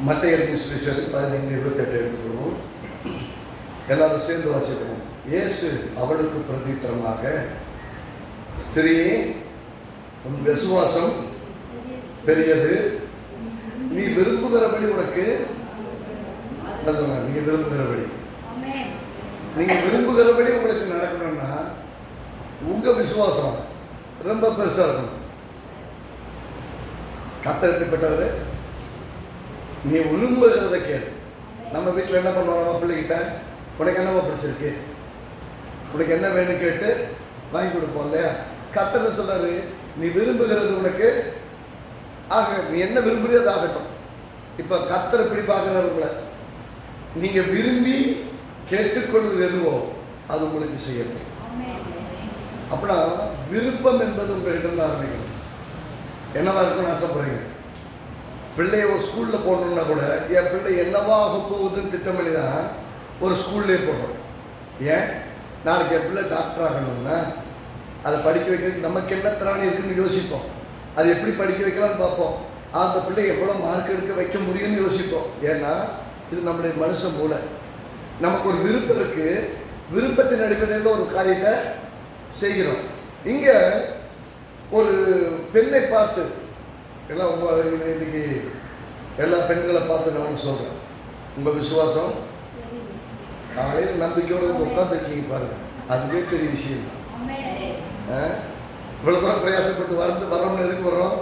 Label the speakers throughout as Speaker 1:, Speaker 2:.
Speaker 1: மத்திய சுவிசேஷம் 15:28 எடுத்துக்கொள்வோம். எல்லாரும் சேர்ந்து வாசிக்கணும். இயேசு அவளுக்கு பிரதித்திரமாக, ஸ்திரீயே, உன் விசுவாசம் பெரியது, நீ விரும்புகிறபடி உனக்கு நீங்க விரும்புகிறபடி நீங்க விரும்புகிறபடி உங்களுக்கு நடக்கணும்னா உங்க விசுவாசம் ரொம்ப பெருசா இருக்கணும். கர்த்தர் எப்படிப்பட்டவர்? நீ விரும்புகிறத கேளு. நம்ம வீட்டில் என்ன பண்ணுவோம்? பிள்ளைகிட்ட உனக்கு என்னவா பிடிச்சிருக்கு, உனக்கு என்ன வேணும் கேட்டு வாங்கி கொடுப்போம் இல்லையா? கர்த்தர் சொல்றாரு, நீ விரும்புகிறது உனக்கு ஆக, நீ என்ன விரும்புறது ஆகட்டும். இப்ப கர்த்தர் எப்படி பார்க்கிறாருங்கள, நீங்க விரும்பி கேட்டுக்கொள்வது எதுவோ அது உங்களுக்கு செய்யணும். அப்படின்னா விருப்பம் என்பது உங்கள்கிட்ட தான் ஆரம்பிக்கணும். என்னவா இருக்குன்னு ஆசைப்படுறீங்க? பிள்ளைய ஒரு ஸ்கூல்ல போடணும்னா கூட, என் பிள்ளை என்னவா ஆக போகுதுன்னு திட்டமிட்டு தான் ஒரு ஸ்கூல்லே போடுறோம். ஏன்? நாளைக்கு என் பிள்ளை டாக்டர் ஆகணும்னா அதை படிக்க வைக்கிறதுக்கு நமக்கு என்ன திறன் இருக்குன்னு யோசிப்போம். அது எப்படி படிக்க வைக்கலாம்னு பார்ப்போம். அந்த பிள்ளை எவ்வளோ மார்க் எடுக்க வைக்க முடியும்னு யோசிப்போம். ஏன்னா இது நம்முடைய மனுஷன் போல. நமக்கு ஒரு விருப்பம் இருக்கு, விருப்பத்தின் அடிப்படையில் ஒரு காரியத்தை செய்கிறோம். இங்க ஒரு பெண்ணை பார்த்து, எல்லாம் இன்னைக்கு எல்லா பெண்களை பார்த்து நான் சொல்றேன், உங்க விசுவாசம் காலையில் நம்பிக்கையோடு உட்காந்துருக்கீங்க பாருங்க, அதுவே பெரிய விஷயம். இவ்வளவு தூரம் பிரயாசப்பட்டு வர்றவங்க எதுக்கு வர்றோம்?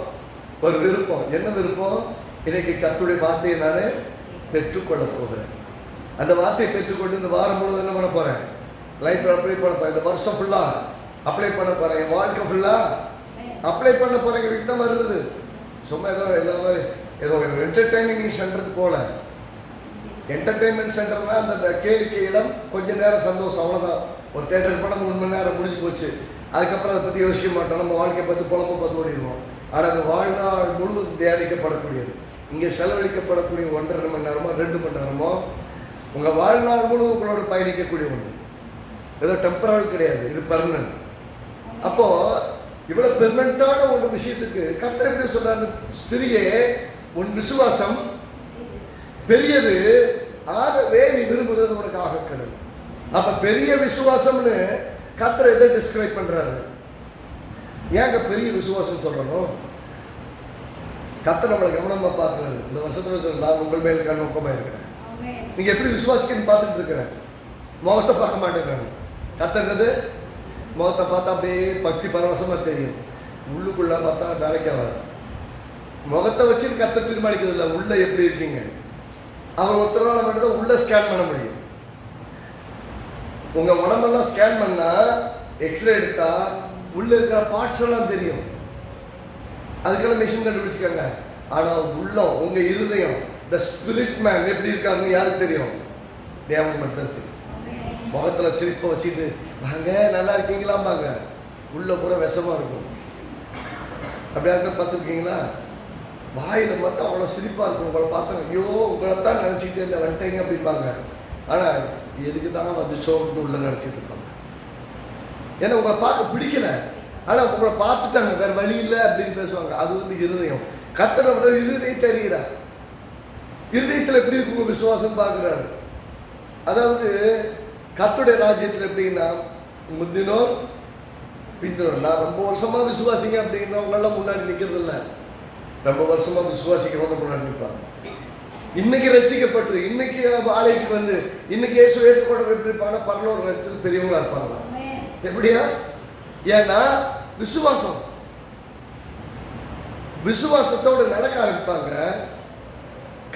Speaker 1: ஒரு விருப்பம். என்ன விருப்பம்? இன்னைக்கு கர்த்தருடைய வார்த்தையை நான் பெற்றுக்கொள்ள போகிறேன். அந்த வார்த்தையை பெற்றுக்கொண்டு இந்த வாரம் முழுவதும் என்ன பண்ண போறேன்? லைஃப்ல அப்ளை பண்ண போறேன். இந்த வருஷம் ஃபுல்லா அப்ளை பண்ண போறேன். என் வாழ்க்கை ஃபுல்லா அப்ளை பண்ண போறேன். கிட்ட வருது சும்மா ஏதோ எல்லாமே ஏதோ என்டர்டைனிங் சென்டருக்கு போல. என்டர்டைன்மெண்ட் சென்டர்னா அந்த கேளிக்கை இடம், கொஞ்ச நேரம் சந்தோஷம், அவ்வளோதான். ஒரு தேட்டருக்கு போனால் 3 மணி நேரம் முடிஞ்சு போச்சு. அதுக்கப்புறம் அதை பற்றி யோசிக்க மாட்டோம். நம்ம வாழ்க்கையை பற்றி பொழப்ப பார்த்து ஓடிடுவோம். ஆனால் அந்த வாழ்நாள் முழுவதும் தியானிக்கப்படக்கூடியது, இங்கே செலவழிக்கப்படக்கூடிய 1.5 மணி நேரமோ 2 மணி நேரமோ உங்கள் வாழ்நாள் முழுவதும் உங்களோட பயணிக்கக்கூடிய ஒன்று. ஏதோ டெம்பரல் கிடையாது, இது பெர்மனன்ட். அப்போ இவ்வளவு பெர்மனண்டான ஒரு விஷயத்துக்கு கர்த்தர் எப்படி சொல்றாரு? ஸ்திரியே, உன் விசுவாசம் பெரியது, ஆகவே நீ விரும்புகிறது உனக்கு ஆக கடவுள். அப்ப பெரிய விசுவாசம்னு கர்த்தர் எதை டிஸ்கிரைப் பண்றாரு? ஏங்க பெரிய விசுவாசம் சொல்லணும்? கர்த்தர் நம்மளை கவனமா பார்க்கிறாரு. இந்த வருஷத்துல நான் உங்கள் மேல் நோக்கமா இருக்கிறேன். நீங்க எப்படி விசுவாசிக்கன்னு பார்த்துட்டு இருக்கிறேன். முகத்தை பார்க்க மாட்டேங்கிறாங்க. கர்த்தர்ன்றது முகத்தை பார்த்தா அப்படியே பக்தி பரவசமா தெரியும், உள்ளுக்குள்ள பார்த்தா வேலைக்கு வர. முகத்தை வச்சு கர்த்தர் தீர்மானிக்கிறது இல்லை உள்ள எப்படி இருக்கீங்க. அவர் ஒருத்தரால மட்டும்தான் உள்ள ஸ்கேன் பண்ண முடியும். உங்க உடம்பெல்லாம் ஸ்கேன் பண்ணா, எக்ஸ்ரே எடுத்தா உள்ள இருக்கிற பார்ட்ஸ் எல்லாம் தெரியும். அதுக்கெல்லாம் மிஷின் கண்டுபிடிச்சிக்காங்க. ஆனா உள்ளம், உங்க இருதயம், த ஸ்பிரிட் மேன் எப்படி இருக்காங்க யாருக்கு தெரியும்? தேவன் மட்டும் தெரியும். முகத்துல சிரிப்பை வச்சுட்டு வாங்க நல்லா இருக்கீங்களாம்பாங்க, உள்ள பூரா விஷமா இருக்கும். அப்படியா இருக்க பார்த்துருக்கீங்களா? வாயில மட்டும் அவ்வளோ சிரிப்பா இருக்கும். உங்களை பார்த்தா ஐயோ உங்களைத்தான் நினச்சிக்கிட்டே இல்லை வந்துட்டீங்க அப்படிம்பாங்க. ஆனால் எதுக்கு தான் வந்துச்சோன்னு உள்ள நினச்சிட்டு இருப்பாங்க. ஏன்னா உங்களை பார்க்க பிடிக்கல, ஆனால் உங்களை பார்த்துட்டாங்க, வேற வழி இல்லை அப்படின்னு பேசுவாங்க. அது வந்து இருதயம். கர்த்தர் இருதயத்தை அறிகிறார். இருதயத்தில் எப்படி இருக்கு உங்க விசுவாசம் பார்க்குறாரு. அதாவது கர்த்தருடைய ராஜ்யத்தில் எப்படின்னா முந்தினோர் பிந்தினோர். நான் ரொம்ப வருஷமா விசுவாசிங்க அப்படிங்கிறவங்களாம் முன்னாடி நிற்கிறது இல்லை. ரொம்ப வருஷமா விசுவாசிக்கிறவங்க முன்னாடி நிற்பாங்க. இன்னைக்கு ரசிக்கப்பட்டு இன்னைக்கு ஆலயத்துக்கு வந்து இன்னைக்கு இயேசு ஏற்றுக்கொண்டு எப்படி இருப்பாங்கன்னா பரலோக இடத்துல பெரியவங்களா இருப்பாங்களா? எப்படியா? ஏன்னா விசுவாசம், விசுவாசத்தோடு நடக்க ஆரம்பிப்பாங்க.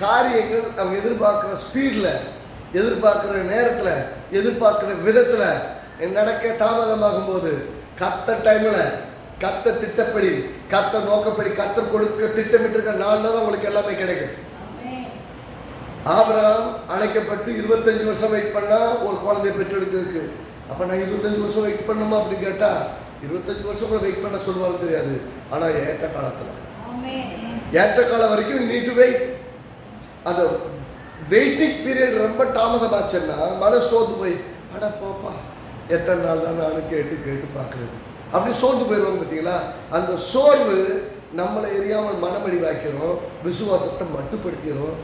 Speaker 1: காரியங்கள் அவங்க எதிர்பார்க்கிற ஸ்பீட்ல, எதிர்பார்க்கிற நேரத்துல, எதிர்பார்க்கிற விதத்துல நடக்க தாமதமாகும் போது கர்த்தர் டைம்ல, கர்த்தர் திட்டப்படி, கர்த்தர் நோக்கப்படி, கர்த்தர் கொடுக்க திட்டமிட்டு இருக்க நாள்ல தான் உங்களுக்கு எல்லாமே கிடைக்கும். ஆபிரகாம் அழைக்கப்பட்டு 25 வருஷம் வெயிட் பண்ணா ஒரு குழந்தைய பெற்றெடுக்கிறதுக்கு. அப்ப நான் 25 வருஷம் வெயிட் பண்ணுமா அப்படின்னு கேட்டா 25 வருஷம் கூட வெயிட் பண்ண சொல்லுவாங்க தெரியாது. ஆனா ஏற்ற காலத்துல, ஏற்ற காலம் வரைக்கும் you need to wait. அது வெயிட்டிங் பீரியட் ரொம்ப தாமதமாச்சுன்னா மன சோர்ந்து போய் அட போப்பா எத்தனை நாள் தான் நானும் கேட்டு கேட்டு பார்க்கறது அப்படி சோர்ந்து போயிடுவாங்க. பார்த்தீங்களா? அந்த சோர்வு நம்மளை எரியாமல் மனமடி வாக்கிறோம், விசுவாசத்தை மட்டுப்படுத்திடும்.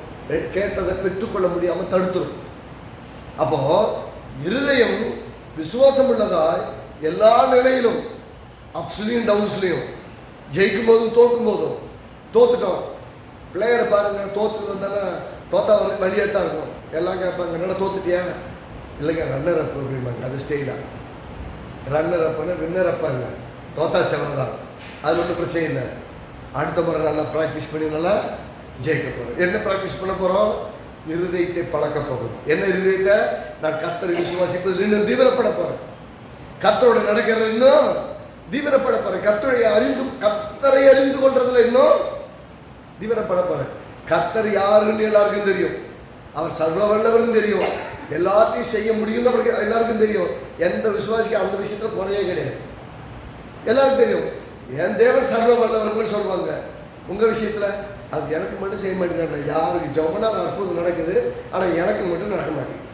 Speaker 1: கேட்டதை பெற்றுக்கொள்ள முடியாமல் தடுத்துரும். அப்போ இருதயம் விசுவாசம் உள்ளதாய் எல்லா நிலையிலும், அப்ஸ்லையும் டவுன்ஸ்லையும், ஜெயிக்கும் போதும் தோக்கும் போதும், தோத்துட்டோம் பிளேயரை பாருங்க, தோத்துட்டு வந்தாலும் தோத்தா வழியாக தான் இருக்கும். எல்லாம் கேட்பாங்க, நல்லா தோத்துட்டியா? இல்லைங்க ரன்னர் அப் அப்படிம்பாங்க. அது ஸ்டைலாக ரன்னர் அப்புன்னு வின்னர் அப்பாங்க. தோத்தா செவன் தான், அது ஒன்றும் பிரச்சனை இல்லை. அடுத்த முறை நல்லா ப்ராக்டிஸ் பண்ணி நல்லா ஜெயிக்க போகிறோம். என்ன ப்ராக்டிஸ் பண்ண போகிறோம்? இருதயத்தை பழக்க போகிறோம். என்ன இருதயத்தை? நான் கர்த்தரை விசுவாசிப்பதில் இன்னும் தீவிரப்பட போகிறேன். கர்த்தரோட நடக்கிறது இன்னும் தீவிரப்பட போகிறேன். கர்த்தரை அறிந்து கொண்டதில் இன்னும் தீவிரப்பட போகிறேன். கர்த்தர் யாருன்னு எல்லாருக்கும் தெரியும். அவர் சர்வ வல்லவர்னு தெரியும். எல்லாத்தையும் செய்ய முடியும்னு அவருக்கு எல்லாருக்கும் தெரியும். எந்த விசுவாசிக்கு அந்த விஷயத்தில் குறையே கிடையாது. எல்லாருக்கும் தெரியும். என் தேவன் சர்வ வல்லவர்கள் சொல்லுவாங்க. உங்கள் விஷயத்தில் அது எனக்கு மட்டும் செய்ய மாட்டேங்கிறாங்க. யாருக்கு ஜோமனா அற்புதம் நடக்குது, ஆனால் எனக்கு மட்டும் நடக்க மாட்டேங்குது.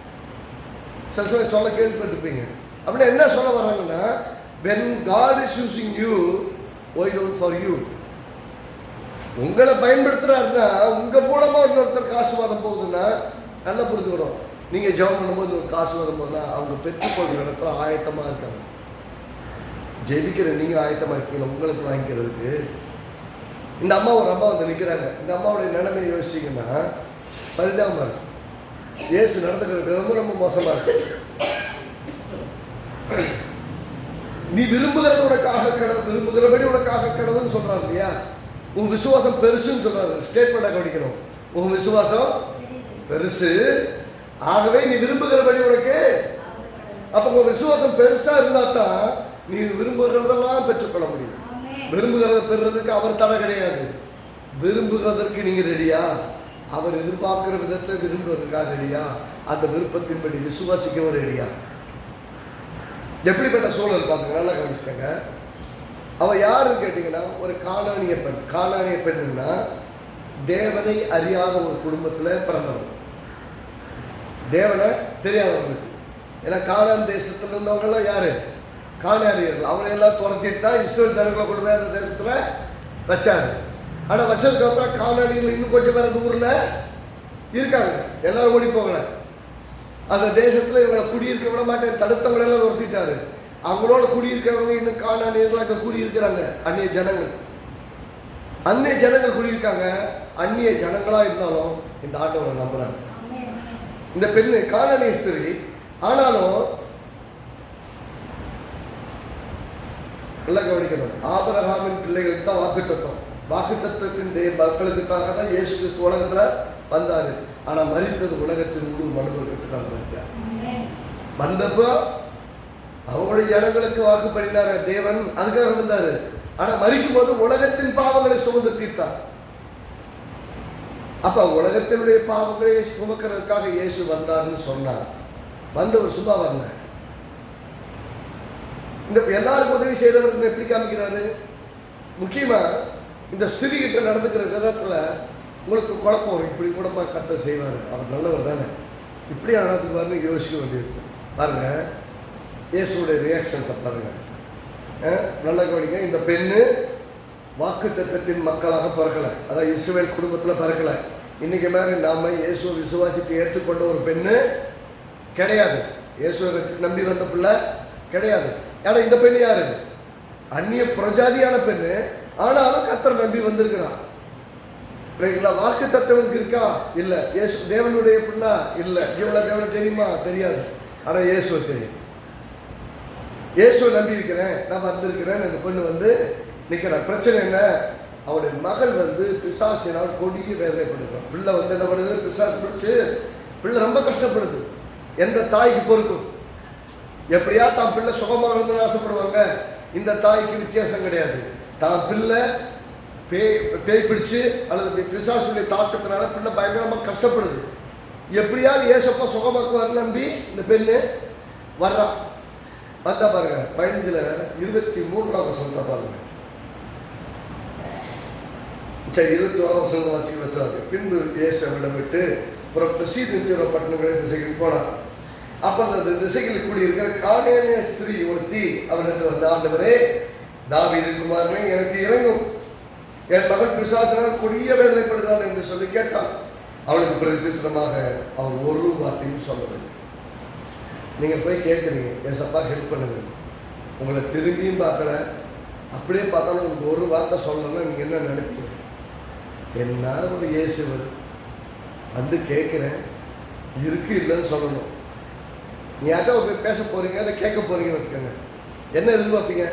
Speaker 1: சில சமயம் சொல்ல கேள்விப்பட்டிருப்பீங்க. அப்படின்னா என்ன சொல்ல வர்றாங்கன்னா, when God is using you, why don't for you? உங்களை பயன்படுத்துறாருன்னா உங்கள் மூலமாக இன்னொருத்தருக்கு ஆசீர்வாதம் போகுதுன்னா நல்லா புரிஞ்சுக்கணும். நீங்கள் ஜெபம் பண்ணும்போது ஒரு ஆசீர்வாதம் போதுன்னா அவங்க பெற்றுக்கொள்கிற இடத்துல ஆயத்தமாக இருக்காங்க. ஜெபிக்கிற நீங்கள் ஆயத்தமாக இருக்கீங்களா உங்களுக்கு வாங்கிக்கிறதுக்கு? இந்த அம்மா ஒரு அம்மா வந்து நிற்கிறாங்க. இந்த அம்மாவுடைய நிலைமையை யோசிச்சிங்கன்னா பரிதாபமாக இருக்கு. இயேசு நடந்துக்கிற ரொம்ப ரொம்ப மோசமாக இருக்கு. நீ விரும்புகிறது உனக்காக கடவுள், விரும்புகிறபடி உனக்காக கடவுள்னு சொல்கிறாங்க இல்லையா? உன் விசுவாசம் பெருசுன்னு சொல்கிறாரு. ஸ்டேட்மெண்ட்டாக கவனிக்கணும். உன் விசுவாசம் பெருசு, ஆகவே நீ விரும்புகிறபடி உனக்கு. அப்போ உன் விசுவாசம் பெருசாக இருந்தால் தான் நீ விரும்புகிறதெல்லாம் பெற்றுக்கொள்ள முடியும். விரும்புகிறத பெறுறதுக்கு அவர் தடை கிடையாது. விரும்புகிறதற்கு நீங்கள் ரெடியா? அவர் எதிர்பார்க்கிற விதத்தில் விரும்புவதற்காக ரெடியா? அந்த விருப்பத்தின்படி விசுவாசிக்கவும் ரெடியா? எப்படிப்பட்ட சூழல் பார்த்துங்க, நல்லா கவனிச்சுக்கங்க. அவள் யாருன்னு கேட்டிங்கன்னா ஒரு கானானிய பெண். கானானிய பெண்ணுன்னா தேவனை அறியாத ஒரு குடும்பத்தில் பிறந்தவங்க, தேவனை தெரியாதவங்களுக்கு. ஏன்னா கானான் தேசத்தில் இருந்தவங்களாம் யாரு? கானானியர்கள். அவங்க எல்லாம் துரத்திட்டு தான் இஸ்ரேல் ஜனங்களை கொண்டு போய் அந்த தேசத்தில் வச்சாரு. ஆனால் வச்சதுக்கப்புறம் கானானியர்கள் இன்னும் கொஞ்சம் பேர் அந்த ஊரில் இருக்காங்க. எல்லாரும் ஓடி போகலை. அந்த தேசத்தில் இவங்களை குடியிருக்க விட மாட்டேன் தடுத்தவங்களெல்லாம் துரத்திட்டாரு. அவங்களோட குடியிருக்கிறவங்க இன்னும் கானானியர்கள் அங்கே குடியிருக்கிறாங்க. அந்நிய ஜனங்கள், அந்நிய ஜனங்கள் குடியிருக்காங்க. அந்நிய ஜனங்களாக இருந்தாலும் இந்த ஆண்டவரை நம்புறாங்க. இந்த பெண்ணு கானானிய ஸ்திரீ. ஆனாலும் எல்லாம் கவனிக்கணும். ஆபிரகாமின் பிள்ளைகளுக்கு தான் வாக்குத்தத்தம். வாக்குத்தத்தின் மக்களுக்காக தான் இயேசு கிறிஸ்து உலகத்தில் வந்தார். ஆனால் மரித்தது உலகத்தின் முழு மனுபவத்துக்காக வந்தார். வந்தப்போ அவங்களுடைய ஜனங்களுக்கு வாக்கு பண்ணினார் தேவன், அதுக்காக வந்தார். ஆனால் மரிக்கும் போது உலகத்தின் பாவங்களை சுமந்து தீர்த்தார். அப்போ உலகத்தினுடைய பாவங்களை சுமக்கிறதுக்காக இயேசு வந்தார்னு சொன்னார். வந்தவர் சும்மா வரல. இந்த எல்லாருக்கும் உதவி செய்கிறவருக்கு எப்படி காமிக்கிறாரு? முக்கியமாக இந்த ஸ்திரீ கிட்ட நடந்துக்கிற விதத்தில் உங்களுக்கு குழப்பம். இப்படி கூடமா கர்த்தர் செய்வார், அவர் நல்லவர் தானே, இப்படி நடந்துக்குவார்னு யோசிக்க வேண்டியிருக்கு. பாருங்க இயேசுடைய ரியாக்ஷன்ஸை பாருங்க. நல்ல கவனிங்க. இந்த பெண்ணு வாக்கு தத்தத்தின் மக்களாக பிறக்கலை, அதாவது இஸ்ரவேல் குடும்பத்தில் பிறக்கலை. இன்னைக்கு மேலே நாம இயேசுவை விசுவாசித்து ஏற்றுக்கொண்ட ஒரு பெண்ணு கிடையாது. இயேசுவை நம்பி வந்த பிள்ளை கிடையாது. ஏன்னா இந்த பெண்ணு யாரு? அந்நிய பிரஜாதியான பெண்ணு. ஆனாலும் கர்த்தர் நம்பி வந்திருக்கிறான். வாக்கு தத்துவனுக்கு இருக்கா? இல்லை. இயேசு தேவனுடைய பிள்ளை இல்லை. ஜீவன தேவனை தெரியுமா? தெரியாது. ஆனால் இயேசுவை தெரியும். இயேசுவை நம்பி இருக்கிறேன், நான் வந்திருக்கிறேன். அந்த பெண்ணு வந்து நிற்கிறேன். பிரச்சனை என்ன? அவருடைய மகள் வந்து பிசாசினால் கொடிய வேதனைப்படுகிறான். பிள்ளை வந்து என்ன பண்ணுது? பிசாசு பிடிச்சு பிள்ளை ரொம்ப கஷ்டப்படுது. எந்த தாய்க்கு பொறுக்கும்? எப்படியா தான் பிள்ளை சுகமாகணும்னு ஆசைப்படுவாங்க. இந்த தாய்க்கு வித்தியாசம் கிடையாது. தான் பிள்ளை பேய் பிடிச்சு அல்லது பிசாசுடைய தாக்கத்தினால பிள்ளை பயங்கரமாக கஷ்டப்படுது. எப்படியாவது ஏசப்பா சுகமாக்குவார்னு நம்பி இந்த பெண்ணு வர்றான். வந்தா பாருங்க 15:23 பாருங்க. சரி, 21 வாசிக்க. பின்பு இயேசு அவரிடம் விட்டு புறப்பட்டு சீர் பட்டணங்களை திசைகள் போனார். அப்போ அந்த திசைகளில் கூடியிருக்கிற கானானிய ஸ்திரீ ஒருத்தி அவரிடத்தில் வந்த, ஆண்டவரே தாவீது குமாரனே எனக்கு இறங்கும், என் மகள் பிசாசினால் கொடிய வேதனைப்படுகிறாள் என்று சொல்லி கேட்டான். அவளுக்கு பிரதித்திரமாக அவர் ஒரு வார்த்தையும் சொல்லவில்லை. நீங்கள் போய் கேட்குறீங்க, ஏசப்பா ஹெல்ப் பண்ணுங்க, உங்களை திரும்பியும் பார்க்கல, அப்படியே பார்த்தாலும் உங்களுக்கு ஒரு வார்த்தை சொல்லணும்னா நீங்கள் என்ன நினைப்பீங்க? என்ன ஒரு இயேசுவர் வந்து கேட்குறேன், இருக்கு இல்லைன்னு சொல்லணும். நீ யார்கிட்ட போய் பேச போகிறீங்க, அதை கேட்க போகிறீங்கன்னு வச்சுக்கோங்க, என்ன எதிர்பார்ப்பீங்க?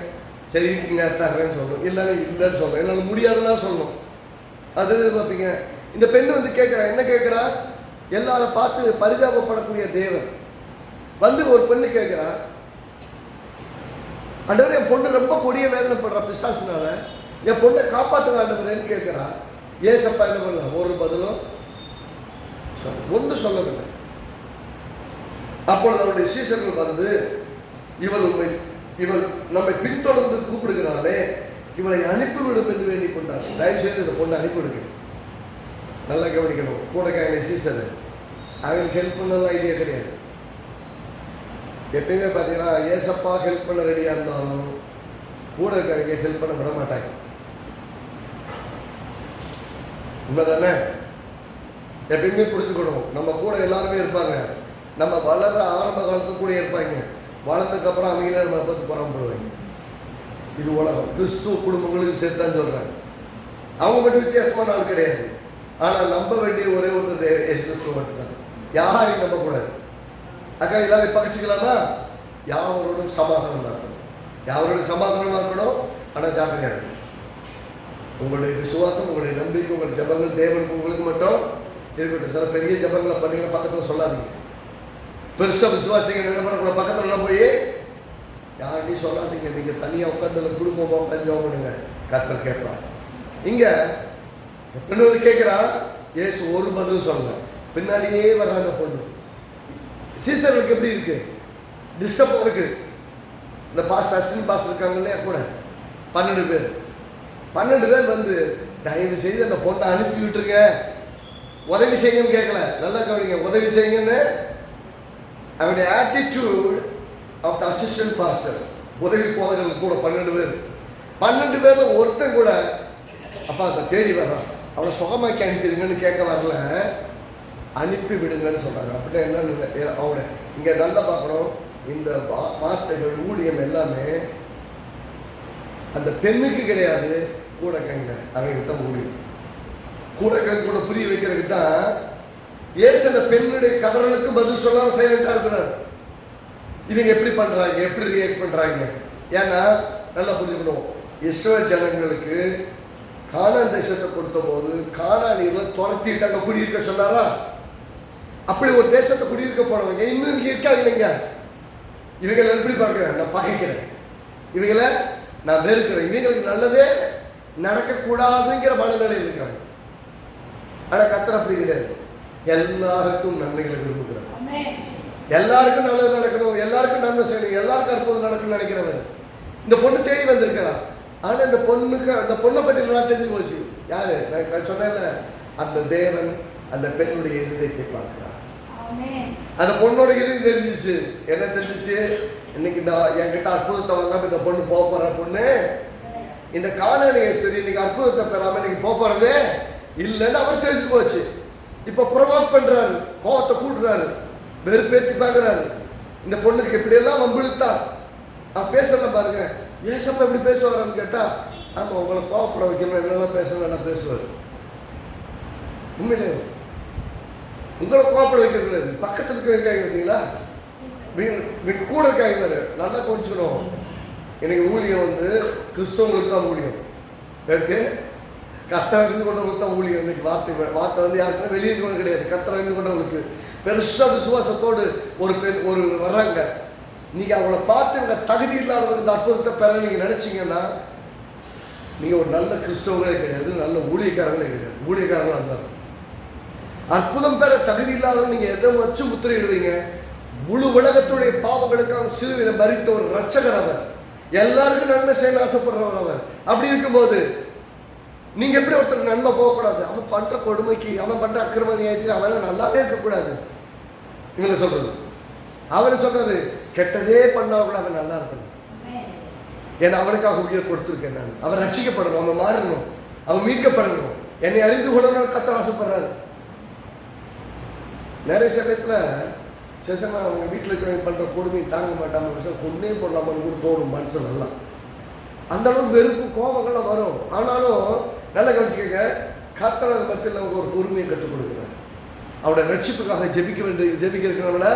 Speaker 1: சரி இருக்குங்க தர்றேன்னு சொல்லணும், இல்லைன்னு இல்லைன்னு சொல்லணும், என்னால் முடியாதுன்னா சொல்லணும், அதை எதிர்பார்ப்பீங்க. இந்த பெண்ணு வந்து கேட்குறா, என்ன கேட்குறா? எல்லாரும் பார்த்து பரிதாபப்படக்கூடிய தேவன் வந்து ஒரு பெண்ணு கேட்குறா, ஆண்டவரே என் பொண்ணு ரொம்ப கொடிய வேதனைப்படுறா பிசாசுனால, என் பொண்ணை காப்பாற்றுங்க ஆண்டவரேன்னு கேட்குறா. ஏசப்பா என்ன பண்ணலாம்? ஒரு பதிலும் ஒன்று சொல்லவில்லை. அப்பொழுது அவருடைய சீசர்கள் வந்து, இவள் நம்மை பின்தொடர்ந்து கூப்பிடுகிறாளே, இவளை அனுப்பிவிடும் என்று வேண்டிக் கொண்டார். தயவு செய்து இந்த பொண்ணை அனுப்பிவிடுங்க. நல்லா கவனிக்கணும். கூட சீசர் அவங்களுக்கு ஹெல்ப் பண்ணலாம் ஐடியா கிடையாது. எப்பயுமே பார்த்தீங்கன்னா ஏசப்பா ஹெல்ப் பண்ண ரெடியாக இருந்தாலும் கூட இருக்காங்க ஹெல்ப் பண்ண விட மாட்டாங்க. உண்மைதானே? எப்பயுமே புரிஞ்சுக்கணும். நம்ம கூட எல்லாருமே இருப்பாங்க. நம்ம வளர்ற ஆரம்ப காலத்துக்கு கூட இருப்பாங்க. வளர்ந்ததுக்கப்புறம் அவங்களே நம்மளை பார்த்து புறம்படுவாங்க. இது உலகம். கிறிஸ்துவ குடும்பங்களுக்கு சேர்த்து தான் சொல்கிறாங்க. அவங்க மட்டும் வித்தியாசமான ஆள் கிடையாது. ஆனால் நம்ப வேண்டிய ஒரே ஒன்று இயேசு கிறிஸ்துவ மட்டும்தான். யாரையும் நம்பக்கூடாது. அக்கா எல்லாரும் பகிச்சுக்கலாமா? யாவரோடும் சமாதானமாக இருக்கணும். யாவரோடும் சமாதானமாக இருக்கணும். ஆனால் ஜாக்கிரதையாக இருக்கணும். உங்களுடைய விசுவாசம், உங்களுடைய நம்பிக்கை, உங்களுடைய ஜபங்கள் தேவனுக்கு உங்களுக்கு மட்டும் இருக்கட்டும். சில பெரிய ஜபங்களை பண்ணீங்க பக்கத்தில் சொல்லாதீங்க. பெருசாக விசுவாசிங்க என்ன பண்ணக்கூடாது, பக்கத்தில் போய் யார்கிட்டையும் சொல்லாதீங்க. நீங்கள் தனியாக உட்காந்து குடும்பமாக உட்காந்து ஜபம் பண்ணுங்க, கர்த்தர் கேட்பார். இங்கே பெண்ணு வந்து கேட்குறா, ஏசு ஒரு பதில் சொல்லல. பின்னாடியே வர்றாங்க பொண்ணு. சீசர்களுக்கு எப்படி இருக்கு? டிஸ்டர்பாக இருக்கு. இந்த பாஸ்டர் அசிஸ்டன்ட் பாஸ்டர் இருக்காங்க இல்லையா, கூட 12 பேர். 12 பேர் வந்து தயவு செய்து அந்த பொண்ணை அனுப்பி விட்டுருங்க, உதவி செய்யுங்கன்னு கேட்கல. நல்லா கவனிங்க, உதவி செய்யுங்கன்னு. அவருடைய attitude of the assistant pastor, உதவி போதகர்கள் கூட 12 பேர். 12 பேர்ல ஒருத்தன் கூட அப்பா அதை தேடி வர்றான், அவனை சுகமாக்கி அனுப்பிடுங்கன்னு கேட்க வரல, அனுப்பி விடுங்கன்னு சொல்கிறாங்க. அப்படின்னா என்ன? அவனை இங்கே நல்லா பார்க்கணும். இந்த வார்த்தைகள் ஊழியம் எல்லாமே அந்த பெண்ணுக்கு கிடையாது, கூட கங்க அவங்க தான் ஊழியம். கூட கூட புரிய வைக்கிறதுக்கு தான் ஏசு அந்த பெண்ணுடைய கதறலுக்கு பதில் சொல்லாமல் சைலண்டாக இருக்கிறார். இவங்க எப்படி பண்ணுறாங்க, எப்படி ரியாக்ட் பண்ணுறாங்க? ஏன்னா நல்லா புரிஞ்சுக்கணும். இஸ்ரவேல் ஜனங்களுக்கு கானான் தேசத்தை கொடுத்த போது கானானியர்களை துரத்திட்டு அங்கே குடியிருக்க சொன்னாரா? அப்படி ஒரு தேசத்தை குடியிருக்க போனவங்க இன்னும் இங்கே இருக்காங்க இல்லைங்க. இவங்களை எப்படி பார்க்குறேன்? நான் பகைக்கிறேன், இவங்களை நான் வெறுக்கிறேன், இவங்களுக்கு நல்லதே நடக்கக்கூடாதுங்கிற மனநிலையில் இருக்காங்க. ஆனால் கர்த்தர் அப்படி கிடையாது. எல்லாருக்கும் நன்மைகளை விரும்புகிறார். எல்லாருக்கும் நல்லது நடக்கணும், எல்லாருக்கும் நன்மை செய்யணும், எல்லாருக்கும் அற்புதம் நடக்கணும்னு நினைக்கிறவர். இந்த பொண்ணு தேடி வந்திருக்கலாம். ஆனால் இந்த பொண்ணை பற்றி நான் தெரிஞ்சு போச்சு. யாரு? நான் சொன்னேன்ல, அந்த தேவன் அந்த பெண்ணுடைய இருதயத்தை பார்க்கிறார். அந்த பொண்ணோட இருதயம் தெரிஞ்சிச்சு. என்ன தெரிஞ்சிச்சு? இன்னைக்கு இந்த என்கிட்ட அற்புதத்தை வாங்காம இந்த பொண்ணு போக போற பொண்ணு, இந்த கானானியஸ்வரி இன்னைக்கு அற்புதத்தை பெறாம இன்னைக்கு போக போறது இல்லைன்னு அவர் தெரிஞ்சு போச்சு. இப்ப ப்ரொவோக் பண்றாரு, கோவத்தை கூட்டுறாரு, வெறுப்பேற்றி பார்க்குறாரு. இந்த பொண்ணுக்கு எப்படியெல்லாம் வம்பிழுத்தா பேசல பாருங்க. ஏசப்பா எப்படி பேசுவாரான்னு கேட்டா, ஆமா உங்களை கோவப்பட வைக்கணும், என்னெல்லாம் பேசணும் என்ன பேசுவார். உண்மையிலே உங்களை கோவப்பட வைக்கிறது பக்கத்தில் இருக்காங்க பார்த்தீங்களா, கூட இருக்காங்க. நல்லா கொஞ்சிக்கணும். எனக்கு ஊழியம் வந்து கிறிஸ்தவங்களுக்கு தான் ஊழியம் இருக்கு. கர்த்தர் இருந்து கொண்டவங்களுக்கு தான் ஊழியம். இன்னைக்கு வார்த்தை வந்து யாருக்குன்னா வெளியே இருக்கவங்க கிடையாது, கர்த்தர் இருந்து கொண்டவங்களுக்கு. பெருசாக விசுவாசத்தோடு ஒரு பெண் வர்றாங்க. நீங்கள் அவங்கள பார்த்து இவங்க தகுதி இல்லாதவங்க இந்த அற்புதத்தை பெற நீங்கள் நினச்சிங்கன்னா நீங்கள் ஒரு நல்ல கிறிஸ்தவங்களே கிடையாது, நல்ல ஊழியக்காரங்களே கிடையாது. ஊழியக்காரங்களாக இருந்தாலும் அற்புதம் பெற தகுதி இல்லாதவங்க நீங்கள் எதை வச்சு முத்திரையிடுவீங்க? முழு உலகத்துடைய பாவங்களுக்காக சிலுவையில் மரித்த ஒரு ரட்சகர் அவர். எல்லாருக்கும் நன்மை செய்ய ஆசைப்படுறவர் அவர். அப்படி இருக்கும்போது நீங்கள் எப்படி ஒருத்தருக்கு நன்மை போகக்கூடாது? அவன் பண்ணுற கொடுமைக்கு, அவன் பண்ணுற அக்கிரம நியாயத்துக்கு அவன் நல்லாவே இருக்கக்கூடாது. இவங்களை சொல்றது, அவர் சொல்றாரு கெட்டதே பண்ணா கூட அவன் நல்லா இருக்கணும். ஏன்னா அவனுக்காக உயிரை கொடுத்துருக்கேன் நான். அவன் ரட்சிக்கப்படணும், அவன் மாறணும், அவன் மீட்கப்படணும், என்னை அறிந்து கொள்ளணும் கர்த்தர் ஆசைப்படுறாரு. நிறைய சமயத்தில் சேஷமா அவங்க வீட்டில் இருக்கிறவங்க பண்ணுற கொடுமையை தாங்க மாட்டாங்க, கொண்டே போடலாமான்னு கூட தோணும் மனுஷன் எல்லாம். அந்த அளவுக்கு வெறுப்பு கோபங்கள்லாம் வரும். ஆனாலும் நல்ல கவனிச்சுக்கங்க, கர்த்தர் மத்தியில் அவங்க ஒரு பொறுமையை கற்றுக் கொடுக்குறாங்க. அவருடைய ரட்சிப்புக்காக ஜெபிக்கிறவங்கள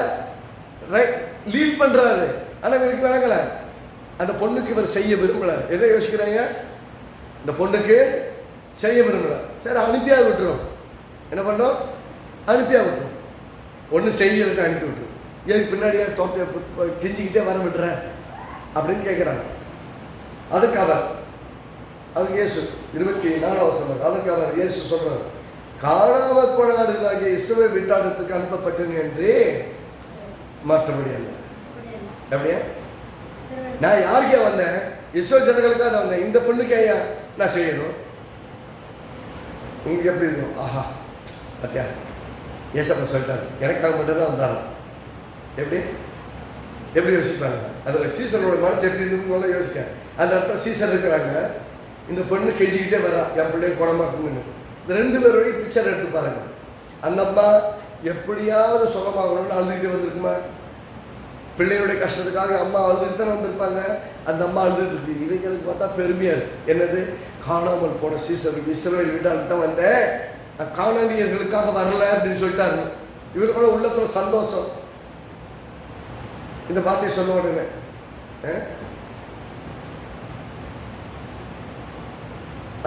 Speaker 1: லீட் பண்ணுறாரு. ஆனால் இவங்களுக்கு விளங்கலை, அந்த பொண்ணுக்கு இவர் செய்ய விரும்பலை. என்ன யோசிக்கிறாங்க, இந்த பொண்ணுக்கு செய்ய விரும்பலை, சரி அனுப்பியாக விட்டுரும். என்ன பண்ணோம், அனுப்பியாக விட்டுரும். ஒன்றும் செய்யலுக்கு அனுப்பி விட்டுரும். ஏன் பின்னாடியே தோட்ட கெஞ்சிக்கிட்டே வர விட்டுற அப்படின்னு கேட்குறாங்க. அதுக்கு அவர், அதுக்கு இயேசு 24 வசனம், அதுக்கு அவர் இயேசு சொல்றார், காணாமல் போன நாடுகளாகிய இஸ்ரவேல் வீட்டாளத்துக்கு அனுப்பப்பட்டேன் என்று மற்றபடி அல்ல. அப்படியா, நான் யாருக்கே வந்தேன், இஸ்ரவேல் ஜனங்களுக்காக தான் வந்தேன். இந்த பொண்ணுக்கு ஐயா நான் செய்யணும். உங்களுக்கு எப்படி இருக்கும், ஆஹா பத்தியா ஏசப்பா சொல்லிட்டாரு, எனக்காக மட்டும்தான் வந்தாங்க. எப்படி எப்படி யோசிப்பாங்க, அதில் சீசனோட மனசு எப்படி இருக்குன்னு யோசிக்க. அந்த இடத்துல சீசன் இருக்கிறாங்க, இந்த பொண்ணு கெஞ்சிக்கிட்டே வரா, என் பிள்ளைய குணமாக்குன்னு. இந்த 2 பேருடைய பிக்சர் எடுத்து பாருங்க. அந்த அம்மா எப்படியாவது சுகமாகணும்னு அழுதுகிட்டே வந்திருக்குமா? பிள்ளையுடைய கஷ்டத்துக்காக அம்மா அழுதுகிட்டு தான் வந்திருப்பாங்க. அந்த அம்மா அழுதுட்டு இருக்கு. இவங்களுக்கு பார்த்தா பெருமையா இருக்கு. என்னது, காணாமல் போன சீசனுக்கு இஸ்ரவேல் வீட்டாளுக்கு தான் வந்தேன், நான் காணானியர்களுக்காக வரல அப்படின்னு சொல்லிட்டாரு. இவருக்குள்ள உள்ளத்துல சந்தோஷம். இந்த வார்த்தையை சொல்ல உடனே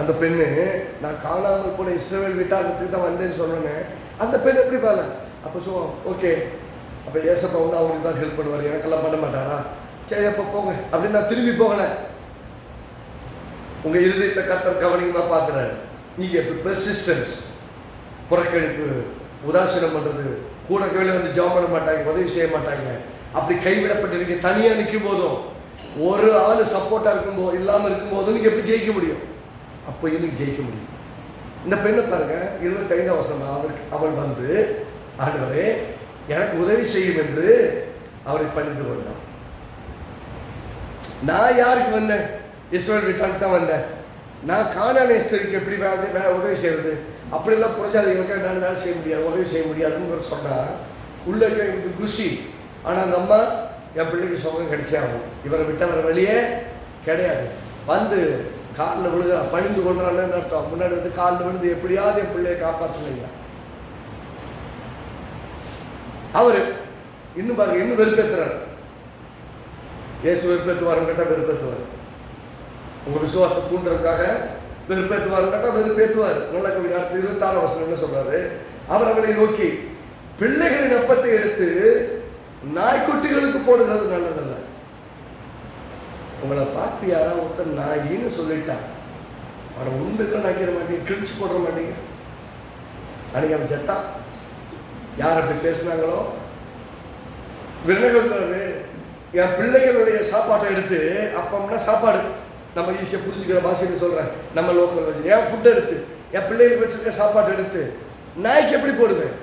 Speaker 1: அந்த பெண்ணு, நான் காணாமல் போன இஸ்ரவேல் வீட்டாளத்துக்கு தான் வந்தேன்னு சொன்னேன். அந்த பெண் எப்படி பாருங்க. அப்போ சொல்லுவோம், ஓகே அப்போ ஏசப்பா வந்து அவங்களுக்கு தான் ஹெல்ப் பண்ணுவார், எனக்கெல்லாம் பண்ண மாட்டாரா, சரி அப்போ போங்க அப்படின்னு நான் திரும்பி போகலை. உங்கள் இருதயத்தை கர்த்தர் கவனிக்கமாக பார்க்குறாரு. நீங்கள் எப்படி பெர்சிஸ்டன்ஸ், புறக்கணிப்பு, உதாசீனம் பண்ணுறது, கூட கையில் வந்து ஜாம் பண்ண மாட்டாங்க, உதவி செய்ய மாட்டாங்க, அப்படி கைவிடப்பட்டிருக்க தனியாக நிற்கும் போதும், ஒரு ஆள் சப்போர்ட்டாக இருக்கும்போது இல்லாமல் இருக்கும்போதும் நீங்கள் எப்படி ஜெயிக்க முடியும்? அப்போ இன்னைக்கு ஜெயிக்க முடியும். இந்த பெண்ணை பாருங்க, 25 வசனம், அதற்கு அவள் வந்து, ஆண்டவரே எனக்கு உதவி செய்யும் என்று அவரை பணிந்து கொண்டான். நான் யாருக்கு வந்தேன், இஸ்ரவேல் வீட்டாளுக்கு தான் வந்தேன். நான் கானானியஸ்தருக்கு எப்படி உதவி செய்யறது, அப்படிலாம் புரஜாதிகளுக்கு நான் வேலை செய்ய முடியாது, உதவி செய்ய முடியாதுன்னு சொன்னால் உள்ள எனக்கு குஷி. ஆனால் அந்த அம்மா, என் பிள்ளைக்கு சுகம் கிடைச்சே ஆகும், இவரை விட்ட வர வெளியே கிடையாது. வந்து காலில் விழுகிறான், பணிந்து கொள்றான்னு அர்த்தம். முன்னாடி வந்து காலில் விழுந்து எப்படியாவது என் பிள்ளையை காப்பாற்றுங்க. அவரு இன்னும் பாருங்க, இன்னும் வெறுப்பேற்றுறாரு. இயேசு வெறுப்பேற்றுவாருன்னு கேட்டால் வெறுப்பேற்றுவார். உங்க விசுவாசத்தை தூண்டுறதுக்காக வெறுப்பேற்றுவாருன்னு கேட்டால் வெறுப்பேற்றுவார். நல்ல கவி. அடுத்து 26 வசனம் என்ன சொல்றாரு, அவர் அவளை நோக்கி, பிள்ளைகளின் அப்பத்தை எடுத்து நாய்க்குட்டிகளுக்கு போடுகிறது நல்லதல்ல. உங்களை பார்த்து யாராவது ஒருத்தர் நாயின்னு சொல்லிட்டான், அவனை உண்டுக்கு நினைக்கிற மாட்டீங்க, கிழிச்சு போடுற மாட்டீங்க. அன்னைக்கு அவன் செத்தான். யார் அப்படி பேசினாங்களோ, விருதுகள் என் பிள்ளைகளுடைய சாப்பாட்டை எடுத்து, அப்பம்னா சாப்பாடு நம்ம ஈஸியாக புரிஞ்சுக்கிற பாஷைன்னு சொல்கிறேன், நம்ம லோக்கல் வச்சு என் ஃபுட்டை எடுத்து, என் பிள்ளைகளுக்கு வச்சுருக்க சாப்பாட்டை எடுத்து நாய்க்கு எப்படி போடுவேன்?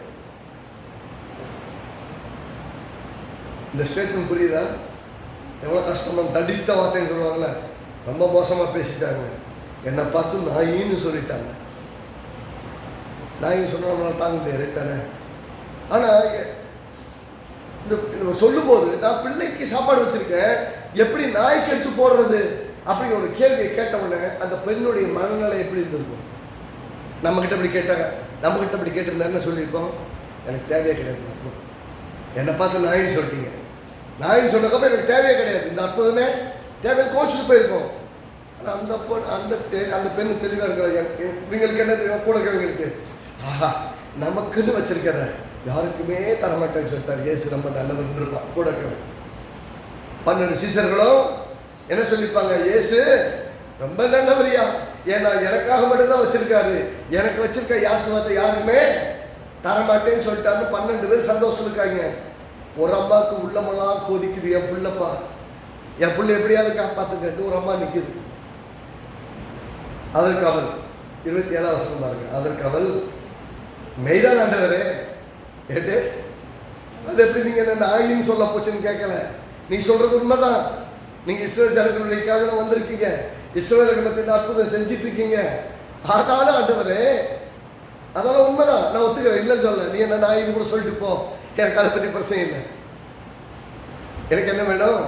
Speaker 1: இந்த ஸ்டேட்மெண்ட் புரியுதா? எவ்வளோ கஷ்டமாக தடித்த வார்த்தைன்னு சொல்லுவாங்கள்ல, ரொம்ப மோசமாக பேசிட்டாங்க. என்னை பார்த்து நாயின்னு சொல்லிட்டாங்க. நாயின்னு சொன்னால் நம்மளால் தாங்க முடியாது, ரைட் தானே? ஆனால் இந்த சொல்லும்போது, நான் பிள்ளைக்கு சாப்பாடு வச்சுருக்கேன், எப்படி நாய்க்கு எடுத்து போடுறது அப்படிங்கிற ஒரு கேள்வியை கேட்டவுடனே அந்த பெண்ணுடைய மனநிலை எப்படி இருந்திருக்கும்? நம்மக்கிட்ட இப்படி கேட்டாங்க, நம்மக்கிட்ட இப்படி கேட்டிருந்தாருன்னு சொல்லியிருக்கோம், எனக்கு தேவையே கிடையாது, என்னை பார்த்து நாயின்னு சொல்லிட்டீங்க, நாயின்னு சொன்னதுக்கப்புறம் எனக்கு தேவையே கிடையாது, இந்த அற்புதமே தேவையை கோச்சிட்டு போயிருக்கோம். ஆனால் அந்த பெண்ணு தெளிவாக இருக்கிற இவங்களுக்கு என்ன தெரியும், கூட இருக்கிறவங்களுக்கு, ஆஹா நமக்குன்னு வச்சிருக்கிறத யாருக்குமே தரமாட்டேன்னு சொல்லிட்டார் இயேசு. ரொம்ப நல்லது இருந்திருப்பான். கூட 12 சீசர்களும் என்ன சொல்லிப்பாங்க, இயேசு ரொம்ப நல்லவரியா, ஏன்னா எனக்காக மட்டும்தான் வச்சிருக்காரு, எனக்கு வச்சிருக்க யாசுவாத்தை யாருமே தரமாட்டேன்னு சொல்லிட்டாரு. 12 பேர் சந்தோஷம் இருக்காங்க. ஒரு அம்மாவுக்கு உள்ளமெல்லாம் கொதிக்குது, என் பிள்ளைப்பா, என் பிள்ளை எப்படியாவது காப்பாத்துக்கிட்டு ஒரு அம்மா நிற்குது. அதற்கு அவள் 27 வசனம் பாருங்க, அதற்கு அவள், மெய்தான் ஆண்டவரே, ஏட்டு அது எப்படி நீங்க என்ன நாயின்னு சொல்ல போச்சுன்னு கேட்கல, நீ சொல்றது உண்மைதான், நீங்க இஸ்ரவேல் ஜனங்களுக்காக வந்திருக்கீங்க, இஸ்ரவேல் மத்தியில் அற்புதம் செஞ்சிட்டு இருக்கீங்க. ஆனாலும் ஆண்டவரே அதெல்லாம் உண்மைதான், நான் ஒத்துக்கிறேன், இல்லைன்னு சொல்ல. நீ என்ன நான் இது கூட சொல்லிட்டு போ, எனக்கு அதை பற்றி பிரச்சனை இல்லை. எனக்கு என்ன வேணும்?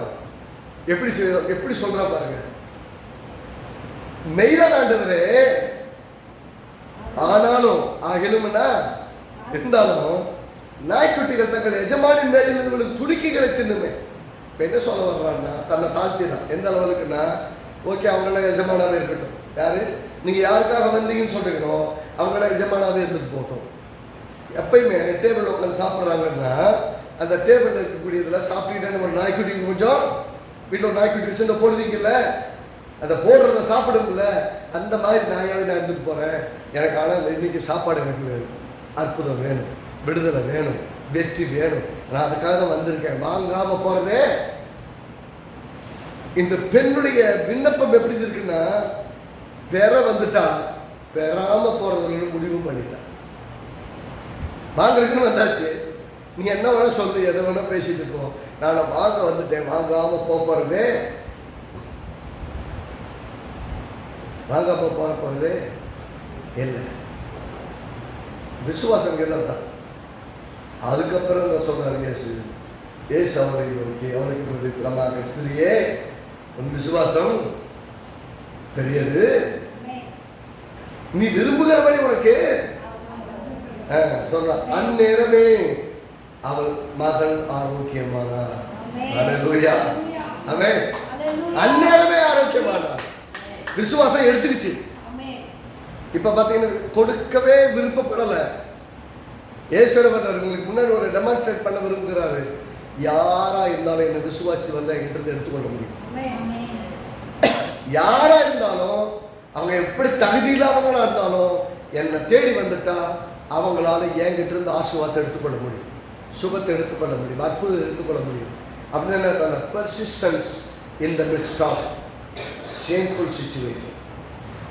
Speaker 1: எப்படி சொல்றா பாருங்க. மெய்தான் ஆண்டவரே, ஆனாலும் ஆகிலும்னா இருந்தாலும் நாய்க்குட்டிகள் தங்கள் எஜமானின் மேலிருந்து துடுக்கிகளை தின்னுமே. இப்போ என்ன சொல்ல வர்றான்னா, தன்னை தாழ்த்தி தான். எந்த அளவுக்குன்னா, ஓகே அவங்களாம் எஜமானாவே இருக்கட்டும். யாரு நீங்கள் யாருக்காக வந்தீங்கன்னு சொல்றீங்களோ அவங்களாம் எஜமானாவே இருந்துட்டு போட்டோம். எப்பயுமே டேபிள் உட்காந்து சாப்பிட்றாங்கன்னா அந்த டேபிள் இருக்கக்கூடியதில் சாப்பிட்டுக்கிட்டே நம்ம நாய்க்குட்டிக்கு கொஞ்சம் வீட்டில் ஒரு நாய்க்குட்டி வச்சு இந்த போடுவீங்கல்ல, அதை போடுறத சாப்பிடும்ல, அந்த மாதிரி நாயாவே நான் இருந்துட்டு போகிறேன். எனக்கு ஆனால் இன்னைக்கு சாப்பாடு எனக்கு வேணும், அற்புதம் வேணும், விடுதலை வேணும், வெற்றி வேணும். நான் அதுக்காக தான் வந்திருக்கேன். வாங்காமல் போகிறதே. இந்த பெண்ணுடைய விண்ணப்பம் எப்படி இருக்குன்னா, பெற வந்துட்டா பெறாமல் போகிறதுல முடிவும் பண்ணிட்டா. வாங்குறதுக்குன்னு வந்தாச்சு, நீ என்ன வேணா சொல்லு, எதை வேணா பேசிட்டு போ, நான் வாங்க வந்துட்டேன், வாங்காமல் போகிறதே, வாங்காம போகிறதே இல்லை. விசுவாசம் தான். அதுக்கப்புறம் நான் சொல்றாரு ஏசு அவரை நோக்கி அவனுக்கு பிரமாக, ஸ்திரியே உன் விசுவாசம் பெரியது, நீ விரும்புகிறபடி உனக்கு சொல்ற. அந்நேரமே அவள் மகள் ஆரோக்கியமானார். அல்லேலூயா. ஆமென். அந்நேரமே ஆரோக்கியமானார். விசுவாசம் எடுத்துக்கிச்சு. இப்ப பாத்தீங்கன்னா கொடுக்கவே விருப்பப்படல. ஏசுவரவர் உங்களுக்கு முன்னாடி ஒரு டெமான்ஸ்ட்ரேட் பண்ண விரும்புகிறாரு. யாரா இருந்தாலும் என்ன விசுவாசி வந்தா என்கிட்ட எடுத்துக்கொள்ள முடியும். யாரா இருந்தாலும் அவங்க எப்படி தகுதி இல்லாதவங்களா இருந்தாலும் என்னை தேடி வந்துட்டா அவங்களால என்கிட்ட இருந்து ஆசீர்வாதத்தை எடுத்துக்கொள்ள முடியும், சுகத்தை எடுத்துக்கொள்ள முடியும், அற்புதத்தை எடுத்துக்கொள்ள முடியும். அப்படின்னு persistence in the midst of shameful situation.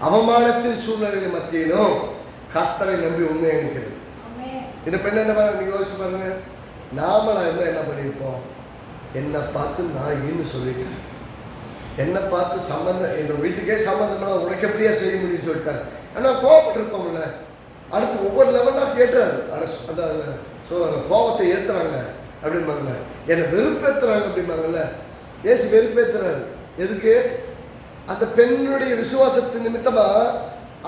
Speaker 1: அவமானத்தின் சூழ்நிலைகள் மத்தியிலும் கர்த்தரை நம்பி உண்மையை இருக்கிறது. இந்த பெண் என்ன பண்ண நீங்க யோசிச்சு பாருங்க. நாமளா என்ன பண்ணியிருப்போம்? என்னை பார்த்து நான் ஈன்னு சொல்லிட்டு, என்னை பார்த்து சம்மந்தம், எங்கள் வீட்டுக்கே சம்மந்தம்னா உனக்கு எப்படியா செய்ய முடியும்னு சொல்லிட்டாங்க. ஆனால் கோவப்பட்டிருப்போம்ல. அடுத்து ஒவ்வொரு லெவலாக கேட்டுறாரு. அந்த கோபத்தை ஏற்றுறாங்க அப்படிம்பாங்கல்ல, என்னை வெறுப்பேற்றுறாங்க அப்படிம்பாங்கல்ல. ஏசு வெறுப்பேற்றுறாரு. எதுக்கு? அந்த பெண்ணுடைய விசுவாசத்தின் நிமித்தமா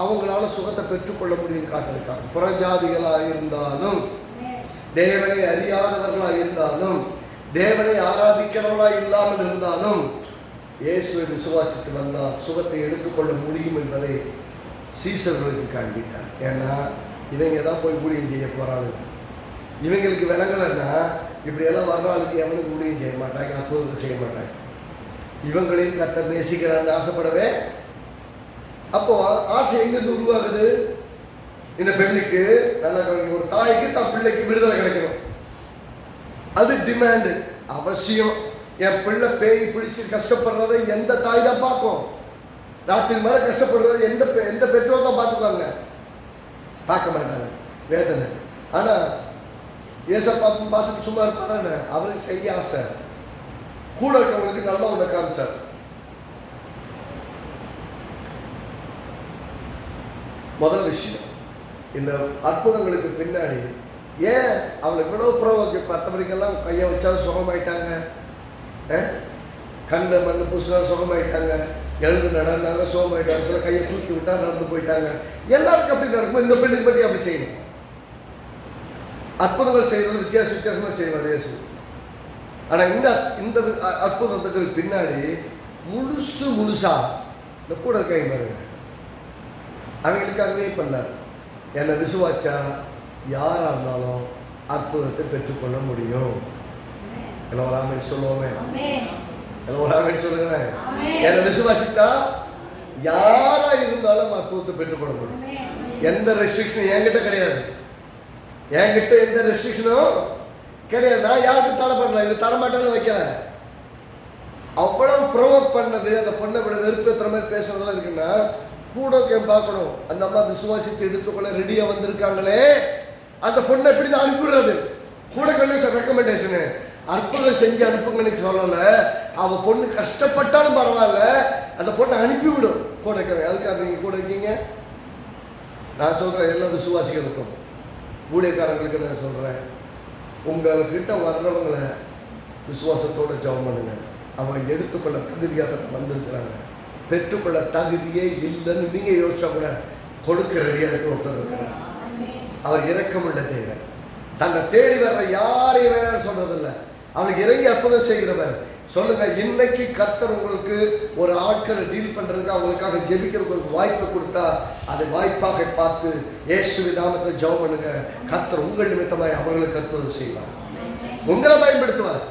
Speaker 1: அவங்களால சுகத்தை பெற்றுக்கொள்ள முடியும் காட்டிருக்காங்க. புறஜாதிகளாக இருந்தாலும், தேவனை அறியாதவர்களாக இருந்தாலும், தேவனை ஆராதிக்கிறவர்களாக இல்லாமல் இருந்தாலும் இயேசுவை விசுவாசித்து வந்தால் சுகத்தை எடுத்துக்கொள்ள முடியும் என்பதை சீசர்களுக்கு காண்பித்தார். ஏன்னா இவங்க தான் போய் ஊழியம் செய்ய போறாங்க. இவங்களுக்கு விளங்கலைன்னா இப்படியெல்லாம் வர்றாளுக்கு எவனுக்கு ஊழியம் செய்ய மாட்டாங்க, அப்போது செய்ய மாட்டாங்க. இவங்களையும் கர்த்தர் நேசிக்கிறான்னு ஆசைப்படவே. அப்போ ஆசை எங்கிருந்து உருவாகுது? இந்த பெண்ணுக்கு நல்லா ஒரு தாய்க்கு தான் பிள்ளைக்கு விடுதலை கிடைக்கணும், அது டிமாண்டு, அவசியம். என் பிள்ளை பேய் பிடிச்சி கஷ்டப்படுறதை எந்த தாய் தான் பார்க்கும்? ராத்திரி மேலே கஷ்டப்படுறதை எந்த பெற்றோர் தான் பார்த்துக்குவாங்க? பார்க்க மாட்டாங்க, வேதனை. ஆனால் ஏசப்பா பார்த்துட்டு சும்மா இருப்பாரு, அவருக்கு செய்ய ஆசை. கூட இருக்கவங்களுக்கு நல்லா ஒன்று காமிச்சார். முதல் விஷயம், இந்த அற்புதங்களுக்கு பின்னாடி ஏன் அவங்களுக்கு இவ்வளோ புறவோக்கு 10 மணிக்கெல்லாம் கையை வச்சாலும் சுகமாயிட்டாங்க, கண்ணில் மண்ணு பூசினா சுகமாயிட்டாங்க, எழுந்து நடந்தாங்க சுகமாயிட்டாங்க, சில கையை தூக்கி விட்டா நடந்து போயிட்டாங்க. எல்லாருக்கும் அப்படி நடக்கும். இந்த பெண்ணுக்கு பற்றி அப்படி செய்யணும். அற்புதங்கள் செய்வது வித்தியாசமாக செய்வார் இயேசு. ஆனால் இந்த அற்புதத்துக்கு பின்னாடி முழுசா இந்த கூட இருக்காங்க பாருங்க, அவங்களுக்காகவே பண்ணார். என்னை விசுவாச்சா யாராக இருந்தாலும் அற்புதத்தை பெற்றுக்கொள்ள முடியும். எல்லோராமே சொல்லுவோமே, எல்லோராமே சொல்லுங்க. என்னை விசுவாசித்தா யாரா இருந்தாலும் அற்புதத்தை பெற்றுக்கொள்ள முடியும். எந்த ரெஸ்ட்ரிக்ஷனும் என்கிட்ட கிடையாது. என்கிட்ட எந்த ரெஸ்ட்ரிக்ஷனும் கிடையாது. நான் யாருக்கும் தடை பண்ணல, இது தரமாட்டேன்னு வைக்கல. அவ்வளவு ப்ரொவோக் பண்ணது அந்த பொண்ணை விட வெறுப்பேற்றுற மாதிரி பேசுறதெல்லாம் இருக்குன்னா கூட பார்க்கணும். அந்த அம்மா விசுவாசித்து எடுத்துக்கொள்ள ரெடியா வந்திருக்காங்களே, அந்த பொண்ணை எப்படி நான் அனுப்பிடுறது? கூட ரெக்கமெண்டேஷனு அற்புதம் செஞ்சு அனுப்புங்கன்னு சொல்லல. அவ பொண்ணு கஷ்டப்பட்டாலும் பரவாயில்ல, அந்த பொண்ணை அனுப்பிவிடும் கூட. அதுக்காக நீங்க கூட இருக்கீங்க. நான் சொல்கிறேன் எல்லா விசுவாசிகளுக்கும், ஊழியக்காரங்களுக்கு நான் சொல்கிறேன், உங்கள்கிட்ட வர்றவங்களை விசுவாசத்தோடு ஜெபம் பண்ணுங்க. அவங்க எடுத்துக்கொள்ள தகுதியாக வந்திருக்கிறாங்க. பெற்றுக்கொள்ள தகுதியே இல்லைன்னு நீங்கள் யோசிச்சா கூட கொடுக்க ரெடியாக இருக்க ஒருத்தர் இருக்கிறார். அவர் இரக்கமுள்ள தேவன். தன்னை தேடி வர்ற யாரையும் வேணும்னு சொல்றதில்லை. அவனுக்கு இறங்கி அற்புதம் செய்கிறவர். சொல்லுங்க, இன்னைக்கு கர்த்தர் உங்களுக்கு ஒரு ஆட்களை டீல் பண்றதுக்கு அவங்களுக்காக ஜெபிக்கிறதுக்கு ஒரு வாய்ப்பு கொடுத்தா அதை வாய்ப்பாக பார்த்து இயேசுவின் நாமத்தில் ஜெபம் பண்ணுங்க. கர்த்தர் உங்கள் நிமித்தமாய் அவர்களுக்கு அற்புதம் செய்வார், உங்களை பயன்படுத்துவார்.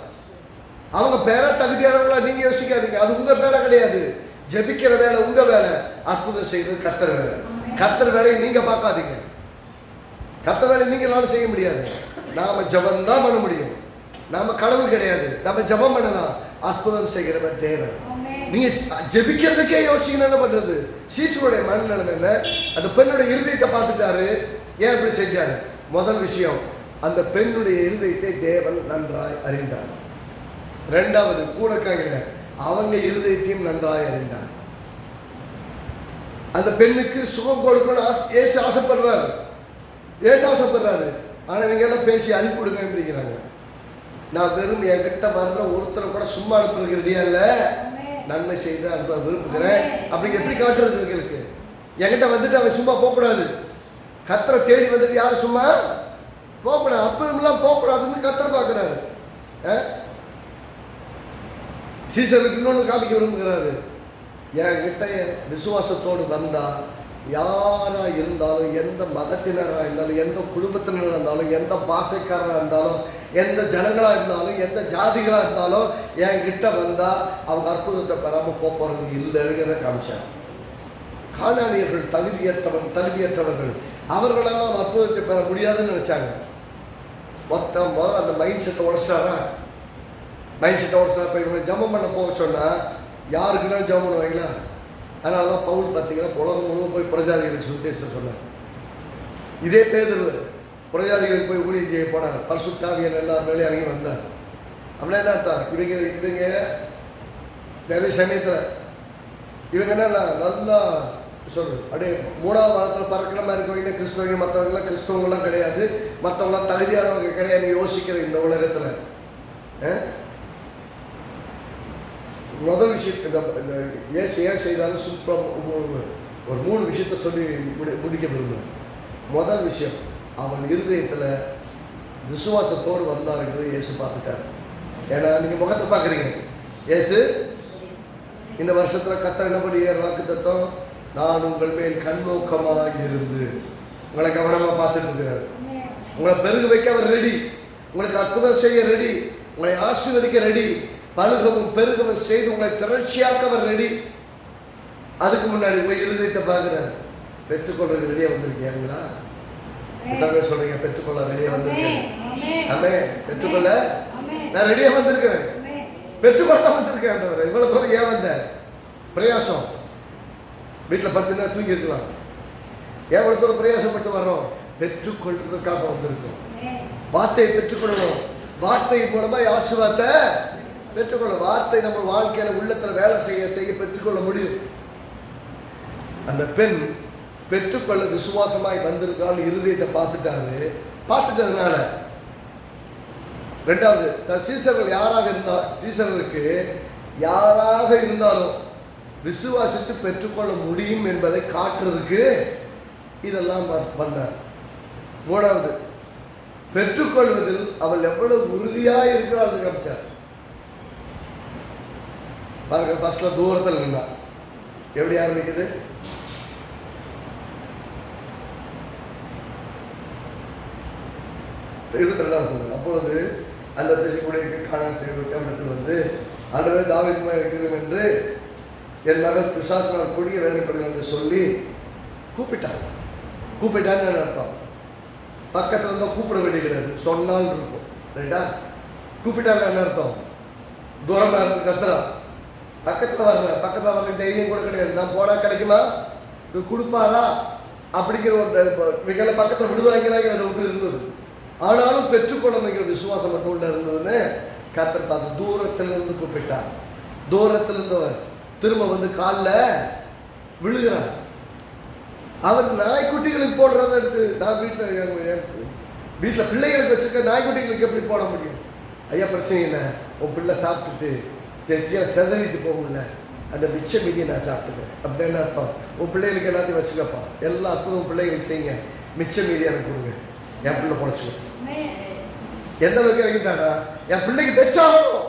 Speaker 1: அவங்க பேர தகுதியானவங்களா நீங்க யோசிக்காதீங்க, அது உங்க வேலை கிடையாது. ஜெபிக்கிற வேலை உங்க வேலை, அற்புதம் செய்வது கர்த்தர் வேலை. கர்த்தர் வேலையை நீங்க பார்க்காதீங்க. கர்த்தர் வேலையை நீங்களாலும் செய்ய முடியாது. நாம ஜெபம் தான் பண்ண முடியும். நாம கடவுள் கிடையாது. நம்ம ஜெபம் பண்ணலாம். அற்புதம் செய்கிறவர் தேவன். நீங்க ஜெபிக்கிறதுக்கே யோசிச்சீங்கன்னா என்ன பண்றது? சீசுடைய மனநிலைமை என்ன? அந்த பெண்ணுடைய இருதயத்தை பார்த்துட்டாரு. ஏன் இப்படி செஞ்சாரு? முதல் விஷயம், அந்த பெண்ணுடைய இருதயத்தை தேவன் நன்றாய் அறிந்தார். ரெண்டாவது, கூட அவங்க இருதயத்தையும் நன்றாய் அறிந்தார். அந்த பெண்ணுக்கு சுகம் கொடுக்கணும் ஏசு ஆசைப்படுறாரு. ஏசு ஆசைப்படுறாரு. ஆனா நீங்க எல்லாம் பேசி அனுப்பிவிடுங்க அப்படிங்கிறாங்க. நான் வெறும் என்கிட்ட வர்ற ஒருத்தரை கூட சும்மா அனுப்புறதுக்கு ரெடியா இல்லை, நன்மை செய்து அனுப்ப விரும்புகிறேன் அப்படிங்க எப்படி காட்டுறது? எங்களுக்கு என்கிட்ட வந்துட்டு அவன் சும்மா போகக்கூடாது. கர்த்தரை தேடி வந்துட்டு யாரும் சும்மா போகக்கூடாது. அப்பெல்லாம் போகக்கூடாதுன்னு கர்த்தர் பார்க்குறாரு. சீசருக்கு இன்னொன்று காமிக்க விரும்புகிறாரு. என்கிட்ட விசுவாசத்தோடு வந்தா யாரா இருந்தாலும், எந்த மதத்தினராக இருந்தாலும், எந்த குடும்பத்தினராக இருந்தாலும், எந்த பாசைக்காரராக இருந்தாலும், எந்த ஜனங்களாக இருந்தாலும், எந்த ஜாதிகளாக இருந்தாலும் என்கிட்ட வந்தா அவங்க அற்புதத்தை பெறாமல் போகிறது இல்லைங்கிற காமிச்சார். கானானியர்கள் தகுதியற்றவர்கள், அவர்களால் அற்புதத்தை பெற முடியாதுன்னு நினைச்சாங்க. முதல்ல அந்த மைண்ட் செட்டை உடச்சாரா? மைண்ட் செட்டை உடச்சா இப்போ இவங்க ஜெபம் பண்ண போக சொன்னால் யாருக்குன்னா ஜெபம் பண்ணுவாங்களா? அதனால தான் பவுல் பார்த்தீங்கன்னா உலகம் முழுவதும் போய் புறஜாதிகளுக்கு சுவிசேஷம் சொன்னார். இதே பேதுரு புறஜாதிகளுக்கு போய் ஊழியம் செய்ய போனார். பரிசுத்தாவியன் எல்லார் மேலேயும் இறங்கி வந்தார். அப்படின்னா என்ன அர்த்தம்? இவங்க நிறைய சமயத்தில் இவங்க என்ன நல்லா சொல்றது, அப்படியே மூணாவது வாரத்தில் பறக்கிற மாதிரி இருக்கவங்க கிறிஸ்தவங்க, மற்றவங்களாம் கிறிஸ்தவங்களாம் கிடையாது, மற்றவங்களாம் தகுதியானவங்க கிடையாது யோசிக்கிற இந்த உலகத்தில். முதல் விஷயத்தை ஏன் செய்தாலும் சூப்பராக ஒரு 3 விஷயத்த சொல்லி முடிக்க விரும்புகிறேன். முதல் விஷயம், அவன் இருதயத்தில் விசுவாசத்தோடு வந்தாருங்கிறது இயேசு பார்த்துட்டார். ஏன்னா நீங்கள் முகத்தை பார்க்குறீங்க. இயேசு இந்த வருஷத்தில் கர்த்தர் என்ன பண்ணி வாக்குத்தத்தம், நான் உங்கள் மேல் கண்ணோக்கமாக இருந்து உங்களை கவனமாக பார்த்துட்டு இருக்கிறார். உங்களை பெருக வைக்க அவர் ரெடி, உங்களுக்கு அற்புதம் செய்ய ரெடி, உங்களை ஆசீர்வதிக்க ரெடி, பழுகவும் பெருகவும் செய்து உங்களை திரட்சியாக்க அவர் ரெடி. அதுக்கு முன்னாடி உங்கள் இருதயத்தை பார்க்குறாரு. பெற்றுக்கொள்றது ரெடியாக வந்திருக்கீங்களா? இதாவே சொல்றீங்க, பெற்றுக்கொள்ள ரெடியாக வந்திருக்கேன். ஆமே, பெற்றுக்கொள்ள நான் ரெடியாக வந்திருக்கிறேன், பெற்றுக்கொள்ள வந்திருக்கேன். இவ்வளவு தூரம் ஏன் வந்த பிரயாசம்? வீட்டில் படுத்துனா தூங்கி இருக்கலாம். எவ்வளவு தூரம் பிரயாசப்பட்டு வரோம்? பெற்றுக்கொள்றதுக்காக வந்திருக்கோம். வார்த்தையை பெற்றுக்கொள்ளணும். வார்த்தை மூலமா ஆசீர்வாதத்தை பெற்றுக்கொள்ள. வார்த்தை நம்ம வாழ்க்கையில உள்ளத்துல வேலை செய்ய செய்ய பெற்றுக்கொள்ள முடியும். அந்த பெண் பெற்றுக்கொள்ள விசுவாசமாய் வந்திருக்காள். இருதயத்தை பார்த்துட்டதுனால. ரெண்டாவது, சீசர்கள் யாராக இருந்தால், சீசர்களுக்கு யாராக இருந்தாலும் விசுவாசித்து பெற்றுக்கொள்ள முடியும் என்பதை காட்டுறதுக்கு இதெல்லாம் பண்ணார். மூணாவது, பெற்றுக்கொள்வதில் அவள் எவ்வளவு உறுதியாக இருக்கிறாள் காமிச்சார். பாருங்க, ஃபர்ஸ்ட்ல தூரத்தில் நின்றா. எப்படி ஆரம்பிக்குது? சொல்லுங்க. அப்பொழுது அந்த திசைக்குடைய காணாஸ்திரத்தில் வந்து ஆண்டவரே தாவீதுமாய் இருக்கிறோம் என்று என் மகன் பிசாசினால் கொடிய வேதனைப்படுங்கள் என்று சொல்லி கூப்பிட்டான்னு அர்த்தம். பக்கத்தில் இருந்தால் கூப்பிட வேண்டிய கிடையாது, சொன்னால் இருக்கும். ரைட்டா? கூப்பிட்டாங்க என்ன அர்த்தம்? தூரமாக இருந்து கத்துறா. பக்கத்தில் வர்ற தைரியம் கூட கிடையாது. நான் போனால் கிடைக்குமா, கொடுப்பாரா அப்படிங்கிற ஒரு மிகல பக்கத்தில் விடுவாங்களாங்கிற டவுட் இருந்தது. ஆனாலும் பெற்றுக்கொள்ளணுங்கிற விசுவாசம் மட்டும் உள்ள இருந்ததுன்னு கர்த்தர் பார்த்து தூரத்திலிருந்து கூப்பிட்டார். தூரத்திலிருந்தவர் திரும்ப வந்து காலில் விழுகிறார். அவர் நாய்க்குட்டிகளுக்கு போடுறத இருக்கு. நான் வீட்டில் பிள்ளைகளுக்கு வச்சுருக்க நாய்க்குட்டிகளுக்கு எப்படி போட முடியும்? ஐயா பிரச்சனை இல்லை, உன் பிள்ளை சாப்பிட்டுட்டு தெரிய செதறிட்டு போகல, அந்த மிச்ச மீதியை நான் சாப்பிட்டுக்கிறேன் அப்படின்னு அர்த்தம். உன் பிள்ளைகளுக்கு எல்லாத்தையும் வச்சுக்கப்பா, எல்லா அற்புதம் பிள்ளைகளுக்கு செய்யுங்க, மிச்ச மீதி எனக்கு கொடுங்க, என் பிள்ளை பொழைச்சிக்கணும். எந்த அளவுக்கு இறங்கிட்டாங்க? என் பிள்ளைக்கு பெற்றாகணும்,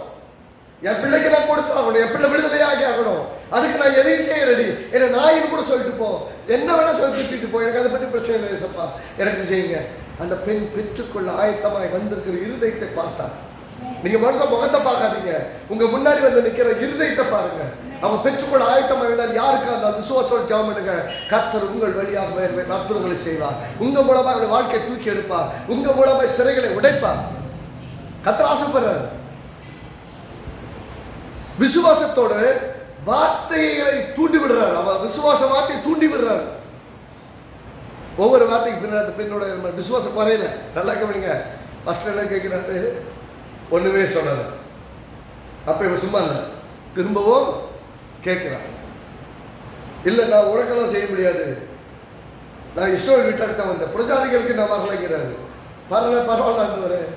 Speaker 1: என் பிள்ளைக்கு நான் கொடுத்தாகணும், என் பிள்ளை விடுதலையாகி ஆகணும். அதுக்கு நான் எதையும் செய்ய ரெடி. ஏன்னா நாயின்னு கூட சொல்லிட்டு போ, என்ன வேணா சொல்லி திட்டிட்டு போ, எனக்கு அதை பற்றி பிரச்சனை இல்லை ஏசப்பா, எனக்கு செய்யுங்க. அந்த பெண் பெற்றுக்கொள்ள ஆயத்தமாய் வந்திருக்கிற இருதயத்தை பார்த்தா, நீங்க மனச முகத்தை பார்க்காதீங்க, உங்க முன்னாடி வந்து நிக்கிற இருதயத்தை பாருங்க. அவன் பெற்றுக்கொள்ள ஆயத்தமாக இருந்தால் யாருக்கா அந்த விசுவாசத்தோட ஜெபம் பண்ணுங்க. கர்த்தர் உங்கள் வழியாக அற்புதங்களை செய்வார், உங்க மூலமா வாழ்க்கையை தூக்கி எடுப்பார், உங்க மூலமா சிறைகளை உடைப்பார். கர்த்தர் ஆசைப்படுறார். விசுவாசத்தோட வார்த்தைகளை தூண்டி விடுறார். அவன் விசுவாச வார்த்தையை தூண்டி விடுறார். ஒவ்வொரு வார்த்தைக்கு பின்னாடி அந்த பெண்ணோட விசுவாசம் குறையல. நல்லா கவனிங்க. ஃபர்ஸ்ட் என்ன கேட்கிறாரு? ஒண்ணுமே சொன்னார். அப்ப இவன் சும்மா இல்லை, திரும்பவும் கேட்கிறான். இல்லை நான் உனக்கெல்லாம் செய்ய முடியாது, நான் இஸ்ரவேல் வீட்டாக தான் வந்தேன், புரஜாதிகளுக்கு நான் வரலைங்கிறாரு. பரவாயில்ல வரேன்.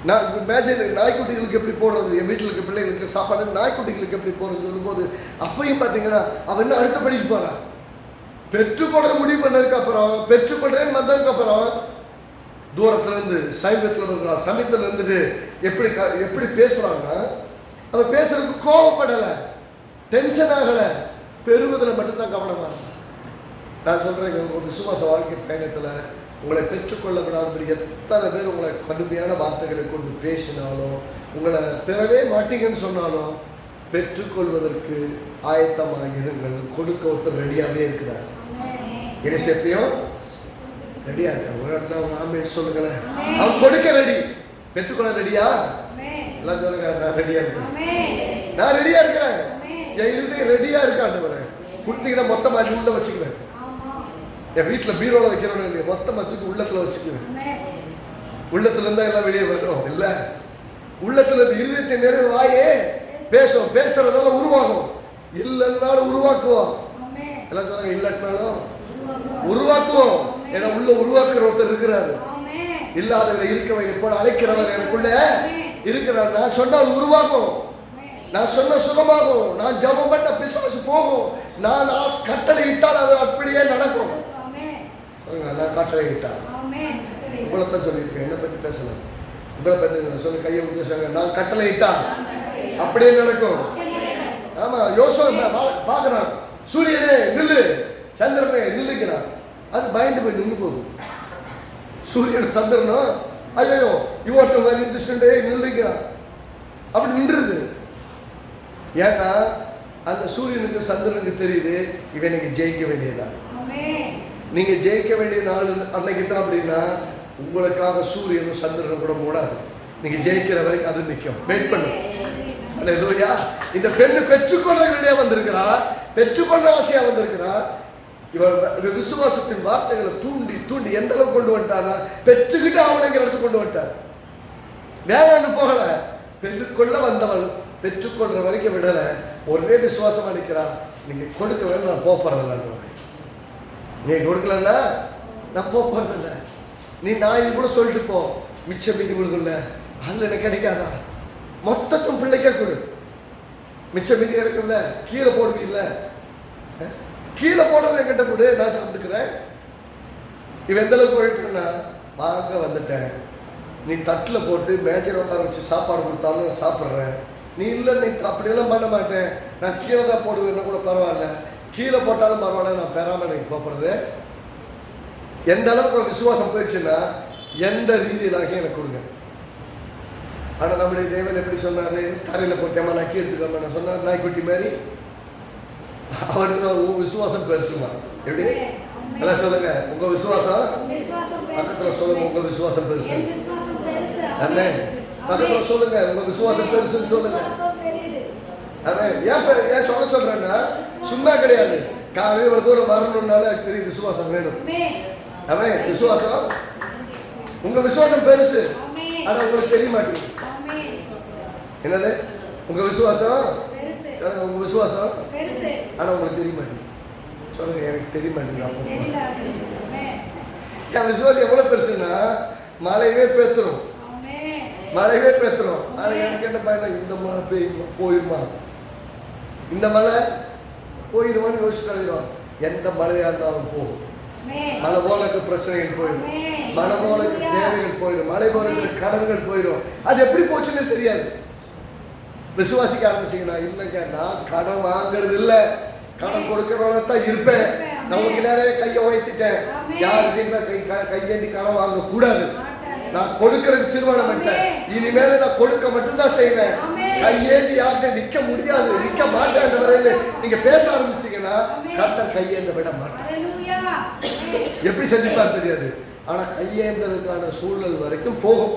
Speaker 1: நான் மேஜர் நாய்க்குட்டிகளுக்கு எப்படி போடுறது, என் வீட்டில் இருக்க பிள்ளைகளுக்கு சாப்பாடு நாய்க்குட்டிகளுக்கு எப்படி போடுறது சொல்லும்போது அப்பையும் பார்த்தீங்கன்னா அவன் என்ன அடுத்த படிக்கு போறான். பெற்றுக்கொள்ள முடிவு பண்ணதுக்கு அப்புறம், பெற்றுக்கொள்றேன்னு வந்ததுக்கு அப்புறம் தூரத்துலேருந்து சமீபத்தில் இருக்கிறான். சமீபத்தில் இருந்துட்டு எப்படி பேசுகிறாங்கன்னா, அவன் பேசுறதுக்கு கோவப்படலை, டென்ஷன் ஆகலை, பெறுவதில் மட்டும்தான் கவனமாக இருக்கும். நான் சொல்கிறேன், உங்கள் விசுவாச வாழ்க்கை பயணத்தில் உங்களை பெற்றுக்கொள்ள விடாதபடி எத்தனை பேர் உங்களை கடுமையான வார்த்தைகளை கொண்டு பேசினாலும், உங்களை பெறவே மாட்டீங்கன்னு சொன்னாலும் பெற்றுக்கொள்வதற்கு ஆயத்தமாக இருங்கள். கொடுக்க ஒருத்தர் ரெடியாகவே இருக்கிறார். ஏசப்பையும் ரெடியா இருக்க சொல்லுங்களேன். அவன் கொடுக்க ரெடி, பெற்றுக்கொள்ள ரெடியா? எல்லாம் சொல்லுங்க, நான் ரெடியா இருக்கேன், நான் ரெடியா இருக்கிறேன், என் இருதயம் ரெடியா இருக்கான்னு கொடுத்தீங்கன்னா மொத்தமா உள்ள வச்சுக்குவேன். என் வீட்டில் பீரோல வைக்கிறோம் இல்லையா, மொத்தமா தூக்கி உள்ளத்துல வச்சுக்குவேன். உள்ளத்துல இருந்தா எல்லாம் வெளியே வரும் இல்ல, உள்ளத்துல இருந்து இருதயத்தை நிறைய வாயே பேசும், பேசுறதெல்லாம் உருவாகும். இல்லைன்னாலும் உருவாக்குவோம். எல்லாம் சொல்லுங்க, இல்லாட்டினாலும் உருவாக்குவோம். ஏன்னா உள்ள உருவாக்குற ஒருத்தர் இருக்கிறாரு. இல்லாதவரை இருக்கவங்க எப்போ அழைக்கிறவர் எனக்குள்ள இருக்கிறார். நான் சொன்னால் உருவாகும், நான் சொன்ன சுகமாகும், நான் ஜெபம் பண்ண பிசாசு போகும், நான் கட்டளை இட்டால் அது அப்படியே நடக்கும். சொல்லுங்க, நான் கட்டளை இட்டால். உங்களைத்தான் சொல்லியிருக்கேன், என்னை பற்றி பேசலாம். உங்களை பற்றி சொல்லி கையை ஊற்றி சொல்லுங்க, நான் கட்டளை இட்டால் அப்படியே நடக்கும். ஆமா, யோசுவா பார்க்குறான், சூரியனே நில்லு, சந்திரனே நில்லுக்கிறான். அது பயந்து போய் நின்று போகுது. சூரியன் சந்திரனும் ஐயோ இவொருத்தவங்க நின்றுச்சுட்டே நில்லுக்கிறான், அப்படி நின்றுது. ஏன்னா அந்த சூரியனுக்கு சந்திரனுக்கு தெரியுது, இவன் நீங்க ஜெயிக்க வேண்டியதான். நீங்க ஜெயிக்க வேண்டிய நாள் அன்னைக்கு தான். அப்படின்னா உங்களுக்காக சூரியனும் சந்திரனும் கூட மூடாது. நீங்க ஜெயிக்கிற வரைக்கும் அது நிற்கும். வெயிட் பண்ணும். இந்த பெண்ணு பெற்றுக்கொள்ள வேண்டியா வந்திருக்கிறா, பெற்றுக்கொள்ள ஆசையா வந்திருக்கிறா. இவன் விசுவாசத்தின் வார்த்தைகளை தூண்டி தூண்டி எந்த அளவுக்கு கொண்டு வந்துட்டான்னா, பெற்றுக்கிட்டு அவனுக்கு எடுத்து கொண்டு வந்துட்டார். வேளாண் போகல, பெற்றுக்கொள்ள வந்தவள் பெற்றுக்கொள்ற வரைக்கும் விடல. ஒரே விசுவாசமா நிற்கிறா. நீங்க கொடுக்க வேணும், நான் போறதில்ல. நீ கொடுக்கலன்னா நான் போறதில்ல. நீ நான் கூட சொல்லிட்டு போ, மிச்சம் மீதி கொடுக்கல, அதுல எனக்கு கிடைக்காதா? மொத்தத்தும் பிள்ளைக்கே கொடு, மிச்சம் மீதி கிடைக்கும்ல, கீழே போடுவீல்ல, கீழே போடுறது என்கிட்ட கொடு, நான் சாப்பிட்டுக்கிறேன். இவன் எந்த அளவுக்கு போயிட்டுன்னா, வாங்க வந்துட்டேன், நீ தட்டில் போட்டு மேஜர் உட்கார வச்சு சாப்பாடு கொடுத்தாலும் நான் சாப்பிட்றேன். நீ இல்லை, நீ அப்படியெல்லாம் பண்ண மாட்டேன், நான் கீழே தான் போடுவேன்னா கூட பரவாயில்ல, கீழே போட்டாலும் பரவாயில்ல, நான் பெறாமல் எனக்கு போடுறது. எந்த அளவுக்கு விசுவாசம் போயிடுச்சுன்னா எந்த ரீதியிலாக எனக்கு கொடுங்க. ஆனால் நம்முடைய தேவன் எப்படி சொன்னார்? தரையில் போட்டேமா நக்கி எடுத்துக்காம நான் சொன்னார், நாய்க்குட்டி மாதிரி. அவருக்கு விசுவாசம் பெருசுமா. எப்படி எல்லாம் சொல்லுங்க, உங்க விசுவாசம் பக்கத்துல சொல்லுங்க, உங்க விசுவாசம் பெருசு. அண்ணே பக்கத்துல சொல்லுங்க, உங்க விசுவாசம் பெருசுன்னு சொல்லுங்க. ஏன் சொல்றேன்னா, சும்மா கிடையாது, காலையில் இவ்வளவு தூரம் வரணும்னால பெரிய விசுவாசம் வேணும். அவன் விசுவாசம், உங்க விசுவாசம் பெருசு, ஆனா உங்களுக்கு தெரிய மாட்டேங்குது. என்னது உங்க விசுவாசம்? உங்க விசுவாசம் ஆனால் உங்களுக்கு தெரிய மாட்டேங்குது. சொல்லுங்க, எனக்கு தெரிய மாட்டேங்குது. என் விசுவாசம் எவ்வளோ பெருசுன்னா மழையவே பேத்துரும், மழையவே பேத்துரும். ஆனால் எனக்கு என்ன பயணம், இந்த மழை போயிருமா, இந்த மழை போயிடுவான்னு யோசிச்சு எந்த மழையாக இருந்தாலும் போகும். மழை போலக்கு பிரச்சனைகள் போயிடும், மழை போலக்கு தேவைகள் போயிடும், மழை போலக்கு கடன்கள் போயிடும். அது எப்படி போச்சுன்னு தெரியாது. விசுவாசிக்க ஆரம்பிச்சிங்கன்னா, இல்லைங்க நான் கடன் வாங்குறது இல்லை, கடன் கொடுக்கறவன தான் இருப்பேன். நான் உங்களுக்கு நிறைய கையை உயர்த்திட்டேன், யாருக்குமே கையேந்தி கடன் வாங்க கூடாது. நான் கொடுக்கறதுக்கு தீர்மானம் பண்ணிட்டேன். இனிமேல நான் கொடுக்க மட்டும்தான் செய்வேன். கையேந்தி யார்கிட்ட நிக்க முடியாது, நிக்க மாட்டேன் நீங்க பேச ஆரம்பிச்சிட்டீங்கன்னா கர்த்தர் கையேந்த விட மாட்டேன். எப்படி செஞ்சுப்பார் தெரியாது, ஆனா கையேந்ததுக்கான சூழல் வரைக்கும் போகும்.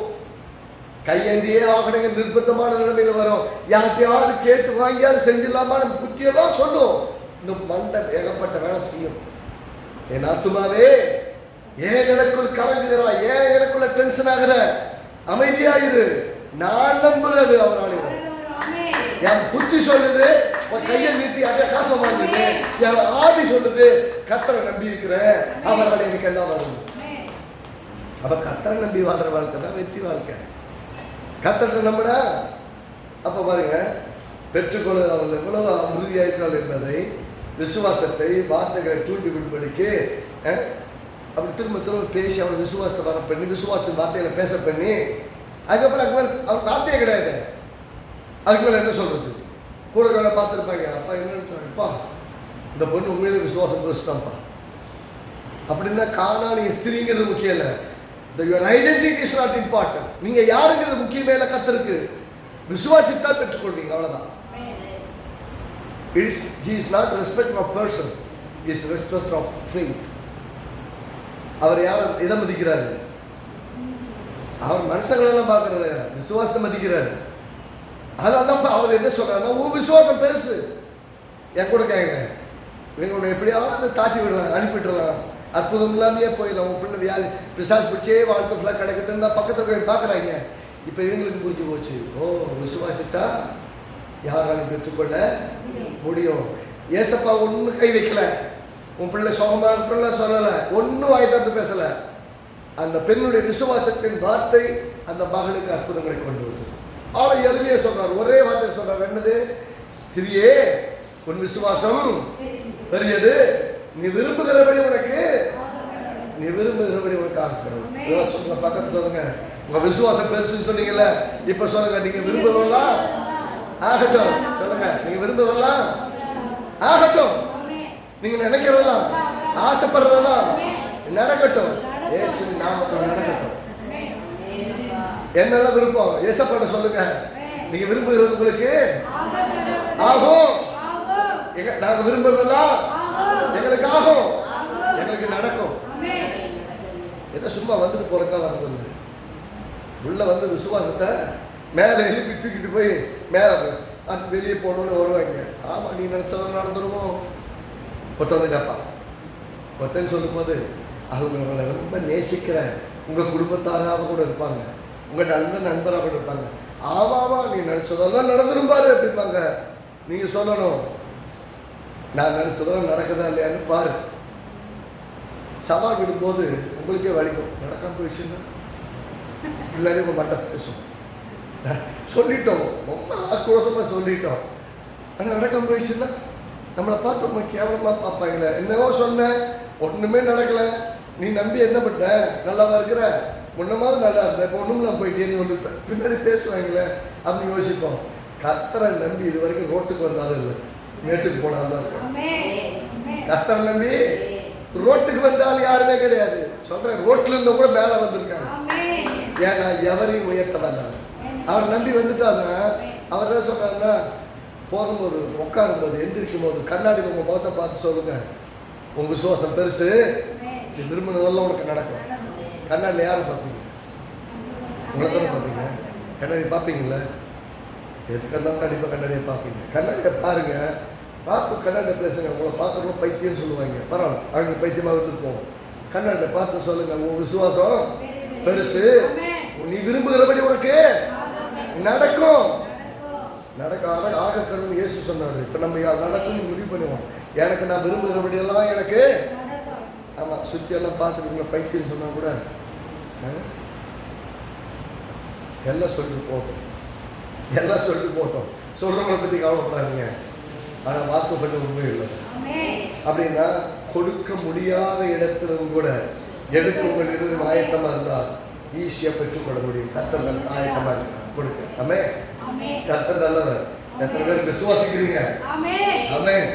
Speaker 1: கையேந்தியே ஆகணுங்க நிர்பந்தமான நிலைமையில வரும். யார்கிட்டயாவது கேட்டு வாங்கியாவது செஞ்சிடலாமான்னு புத்தியெல்லாம் சொல்லும். இந்த மண்டை ஏகப்பட்ட வேலை செய்யும். என் ஆத்துமாவே ஏன் எனக்குள் கலங்குகிறா, ஏன் எனக்குள்ள டென்ஷன் ஆகிற, அமைதியாயிரு, நான் நம்புறது அவரால். என் புத்தி சொல்லுது கையை நீட்டி அதே காசை வாங்குது, என் ஆதி சொல்லுது கர்த்தரை நம்பி இருக்கிறேன், அவரால் எனக்கு எல்லாம் வரும். அப்ப கர்த்தரை நம்பி வாழ்ற வாழ்க்கை தான் வெற்றி வாழ்க்கை. கர்த்தரை நம்பினா அப்ப பாருங்க, பெற்றுக்கொள்ள அவர்கள் எவ்வளவு உறுதியாயிருக்கிறார்கள் என்பதை, விசுவாசத்தை வார்த்தைகளை தூண்டி விடும்படிக்கு அப்படி திரும்ப திரும்ப பேசி அவனை விசுவாசத்தை வர பண்ணி, விசுவாசத்தின் வார்த்தைகளை பேச பண்ணி, அதுக்கப்புறம் அவர் வார்த்தையே கிடையாது. அதுக்கு மேலே என்ன சொல்றது, கூட கூட பார்த்துருப்பாங்க. அப்பா என்னன்னு சொல்றப்பா, இந்த பொண்ணு உண்மையிலே விசுவாசம் பேசுதான்ப்பா அப்படின்னா, காணானி ஸ்திரீங்கிறது முக்கியம் இல்லை. Your identity is not important. நீங்க யாருங்கிறது முக்கியமே இல்லை. கர்த்தருக்கு விசுவாசித்தான் பெற்றுக்கொள்வீங்க, அவ்வளவுதான். He is not respect of person, he is respect of faith. அவர் யார் இதை மதிக்கிறாரு, அவர் மனுஷங்களெல்லாம் பார்க்கறது, விசுவாசம் மதிக்கிறாரு. அதனால்தான் அவர் என்ன சொல்றாருன்னா, உன் விசுவாசம் பெருசு. என் கூட கேங்க, இவங்க எப்படியாவது தாட்டி விடலாம், அனுப்பிட்டுலாம், அற்புதம் இல்லாமையே போயிடலாம். உன் பிள்ளை வியாதி பிசாசு பிடிச்சே வாழ்க்கை ஃபுல்லாக கிடைக்கட்டும் தான் பக்கத்தில் போய் பார்க்குறாங்க. இப்போ இவங்களுக்கு புரிஞ்சு போச்சு, ஓ விசுவாசித்தா யாராலும் பெற்றுக்கொள்ள முடியும். ஏசப்பா ஒன்றும் கை வைக்கல, உன் பிள்ளை சோகமாக இருப்பில்ல சொல்லலை, ஒன்றும் வாய்த்தாந்து பேசலை. அந்த பெண்ணுடைய விசுவாசத்தின் வார்த்தை அந்த மகளுக்கு அற்புதங்களை கொண்டு வருது. அவளை எதுலையே சொல்றார், ஒரே வார்த்தை சொல்றார், என்னது, திரியே உன் விசுவாசம் பெரியது, நீ விரும்புகிறபடி உனக்கு ஆகணும். சொல்லுங்க, பக்கத்து சொல்லுங்க, உங்க விசுவாசம் பெருசுன்னு சொன்னீங்கல்ல, இப்ப சொல்லுங்க, நீங்க விரும்புவதெல்லாம் ஆகட்டும். சொல்லுங்க, நீங்க விரும்புவதெல்லாம் ஆகட்டும், நீங்க நினைக்கிறதெல்லாம் ஆசைப்படுறதெல்லாம் நடக்கட்டும், இயேசுவின் நாமத்தில் நடக்கட்டும். என்னெல்லாம் விருப்பம் ஏசப்பாட்ட சொல்லுங்க, நீங்க விரும்புகிறது உங்களுக்கு ஆகும். நாங்க விரும்புறதெல்லாம் எங்களுக்கு ஆகும், எங்களுக்கு நடக்கும். ஏதோ சும்மா வந்துட்டு போறதுக்கா வர்றது உள்ள வந்து விசுவாசத்தை மேலே எழுப்பி தூக்கிட்டு போய் மேலே வெளியே போகணும்னு வருவாங்க. ஆமா, நீ நினைச்சதெல்லாம் நடந்துருமோ. ஒருத்தவங்க கேட்பா, ஒருத்தன் சொல்லும் போது அவங்க ரொம்ப நேசிக்கிறேன், உங்க குடும்பத்தாராக கூட இருப்பாங்க, உங்க நல்ல நண்பராக கூட இருப்பாங்க. ஆமாவா, நீ நினைச்சதெல்லாம் நடந்துரும் பாரு அப்படிப்பாங்க. நீங்க சொல்லணும், நான் நினைச்சதெல்லாம் நடக்குதா இல்லையான்னு பாரு. சவால் விடும்போது உங்களுக்கே வலிக்கும், நடக்காம போயிடுச்சுன்னா இல்லாட்டி உங்க மண்டை பேசும். சொல்லிட்டோம், ரொம்ப ஆக்ரோஷமா சொல்லிட்டோம், ஆனால் நடக்காம போயிடுச்சுன்னா நம்மளை பார்த்து ரொம்ப கேவலமா பார்ப்பாங்களே. என்னவோ சொன்னேன், ஒண்ணுமே நடக்கல, நீ நம்பி என்ன பண்ண, நல்லாவா இருக்கிற, முன்னமாவது நல்லா இருந்தேன், இப்போ ஒண்ணும் நான் போயிட்டேன்னு சொல்லிப்பேன், பின்னாடி பேசுவாங்களே அப்படின்னு யோசிப்போம். கர்த்தரை நம்பி இது வரைக்கும் ரோட்டுக்கு வந்தாலும் இல்லை, மேட்டுக்கு போனாலும் இருக்கும். கர்த்தரை நம்பி ரோட்டுக்கு வந்தாலும் யாருமே கிடையாது. சொல்றேன், ரோட்ல இருந்த கூட மேல வந்திருக்காங்க. ஏன்னா எவரையும் உயர்த்த வந்தாங்க, அவர் நம்பி வந்துட்டாங்க. அவர் என்ன சொல்றாருன்னா, போகும்போது உட்காரும் போது எந்திரிக்கும் போது கண்ணாடி உங்க முகத்தை பார்த்து சொல்லுங்க, உங்க விசுவாசம் பெருசு, நீ விரும்பினதெல்லாம் உனக்கு நடக்கும். கண்ணாடியில் யாரும் பார்ப்பீங்க, உங்களை தானே பார்ப்பீங்க. கண்ணாடி பார்ப்பீங்கல்ல, எதுக்கெல்லாம் கண்டிப்பாக கண்ணாடியை பார்ப்பீங்க. கண்ணாடியை பாருங்க, பார்த்து கண்ணாடியை பேசுங்க. உங்களை பார்த்துருவோம் பைத்தியம்னு சொல்லுவாங்க, பரவாயில்ல, அவங்க பைத்தியமாக இருந்துருப்போம். கண்ணாடியை பார்த்து சொல்லுங்க, உன் விசுவாசம் பெருசு, நீ விரும்புகிறபடி உனக்கு நடக்கும். ஆகக்கணும்னு இயேசு சொன்னார். இப்போ நம்ம நடக்கணும்னு முடிவு பண்ணுவோம். எனக்கு நான் விரும்புகிறபடியெல்லாம் எனக்கு ஆமாம். சுற்றி எல்லாம் பார்த்துருக்கீங்களா, பைத்தியம் சொன்னால் கூட எல்லாம் சொல்லிட்டு போட்டோம், எல்லாம் சொல்லிட்டு போட்டோம். சொல்கிறவங்களை பற்றி கவலைப்படாதீங்க. ஆனால் வாக்குப்பட்ட உண்மை இல்லை. அப்படின்னா கொடுக்க முடியாத இடத்திலும் கூட எடுக்க உங்கள் இருந்து ஆயத்தமாக இருந்தால் ஈஸியாக பெற்றுக்கொள்ள முடியும். கர்த்தர் ஆயத்தமாக கொடுக்க. ஆமென். கர்த்தர் நல்லவர். எத்தனை பேர் விசுவாசிக்கிறீங்க? ஆமென்.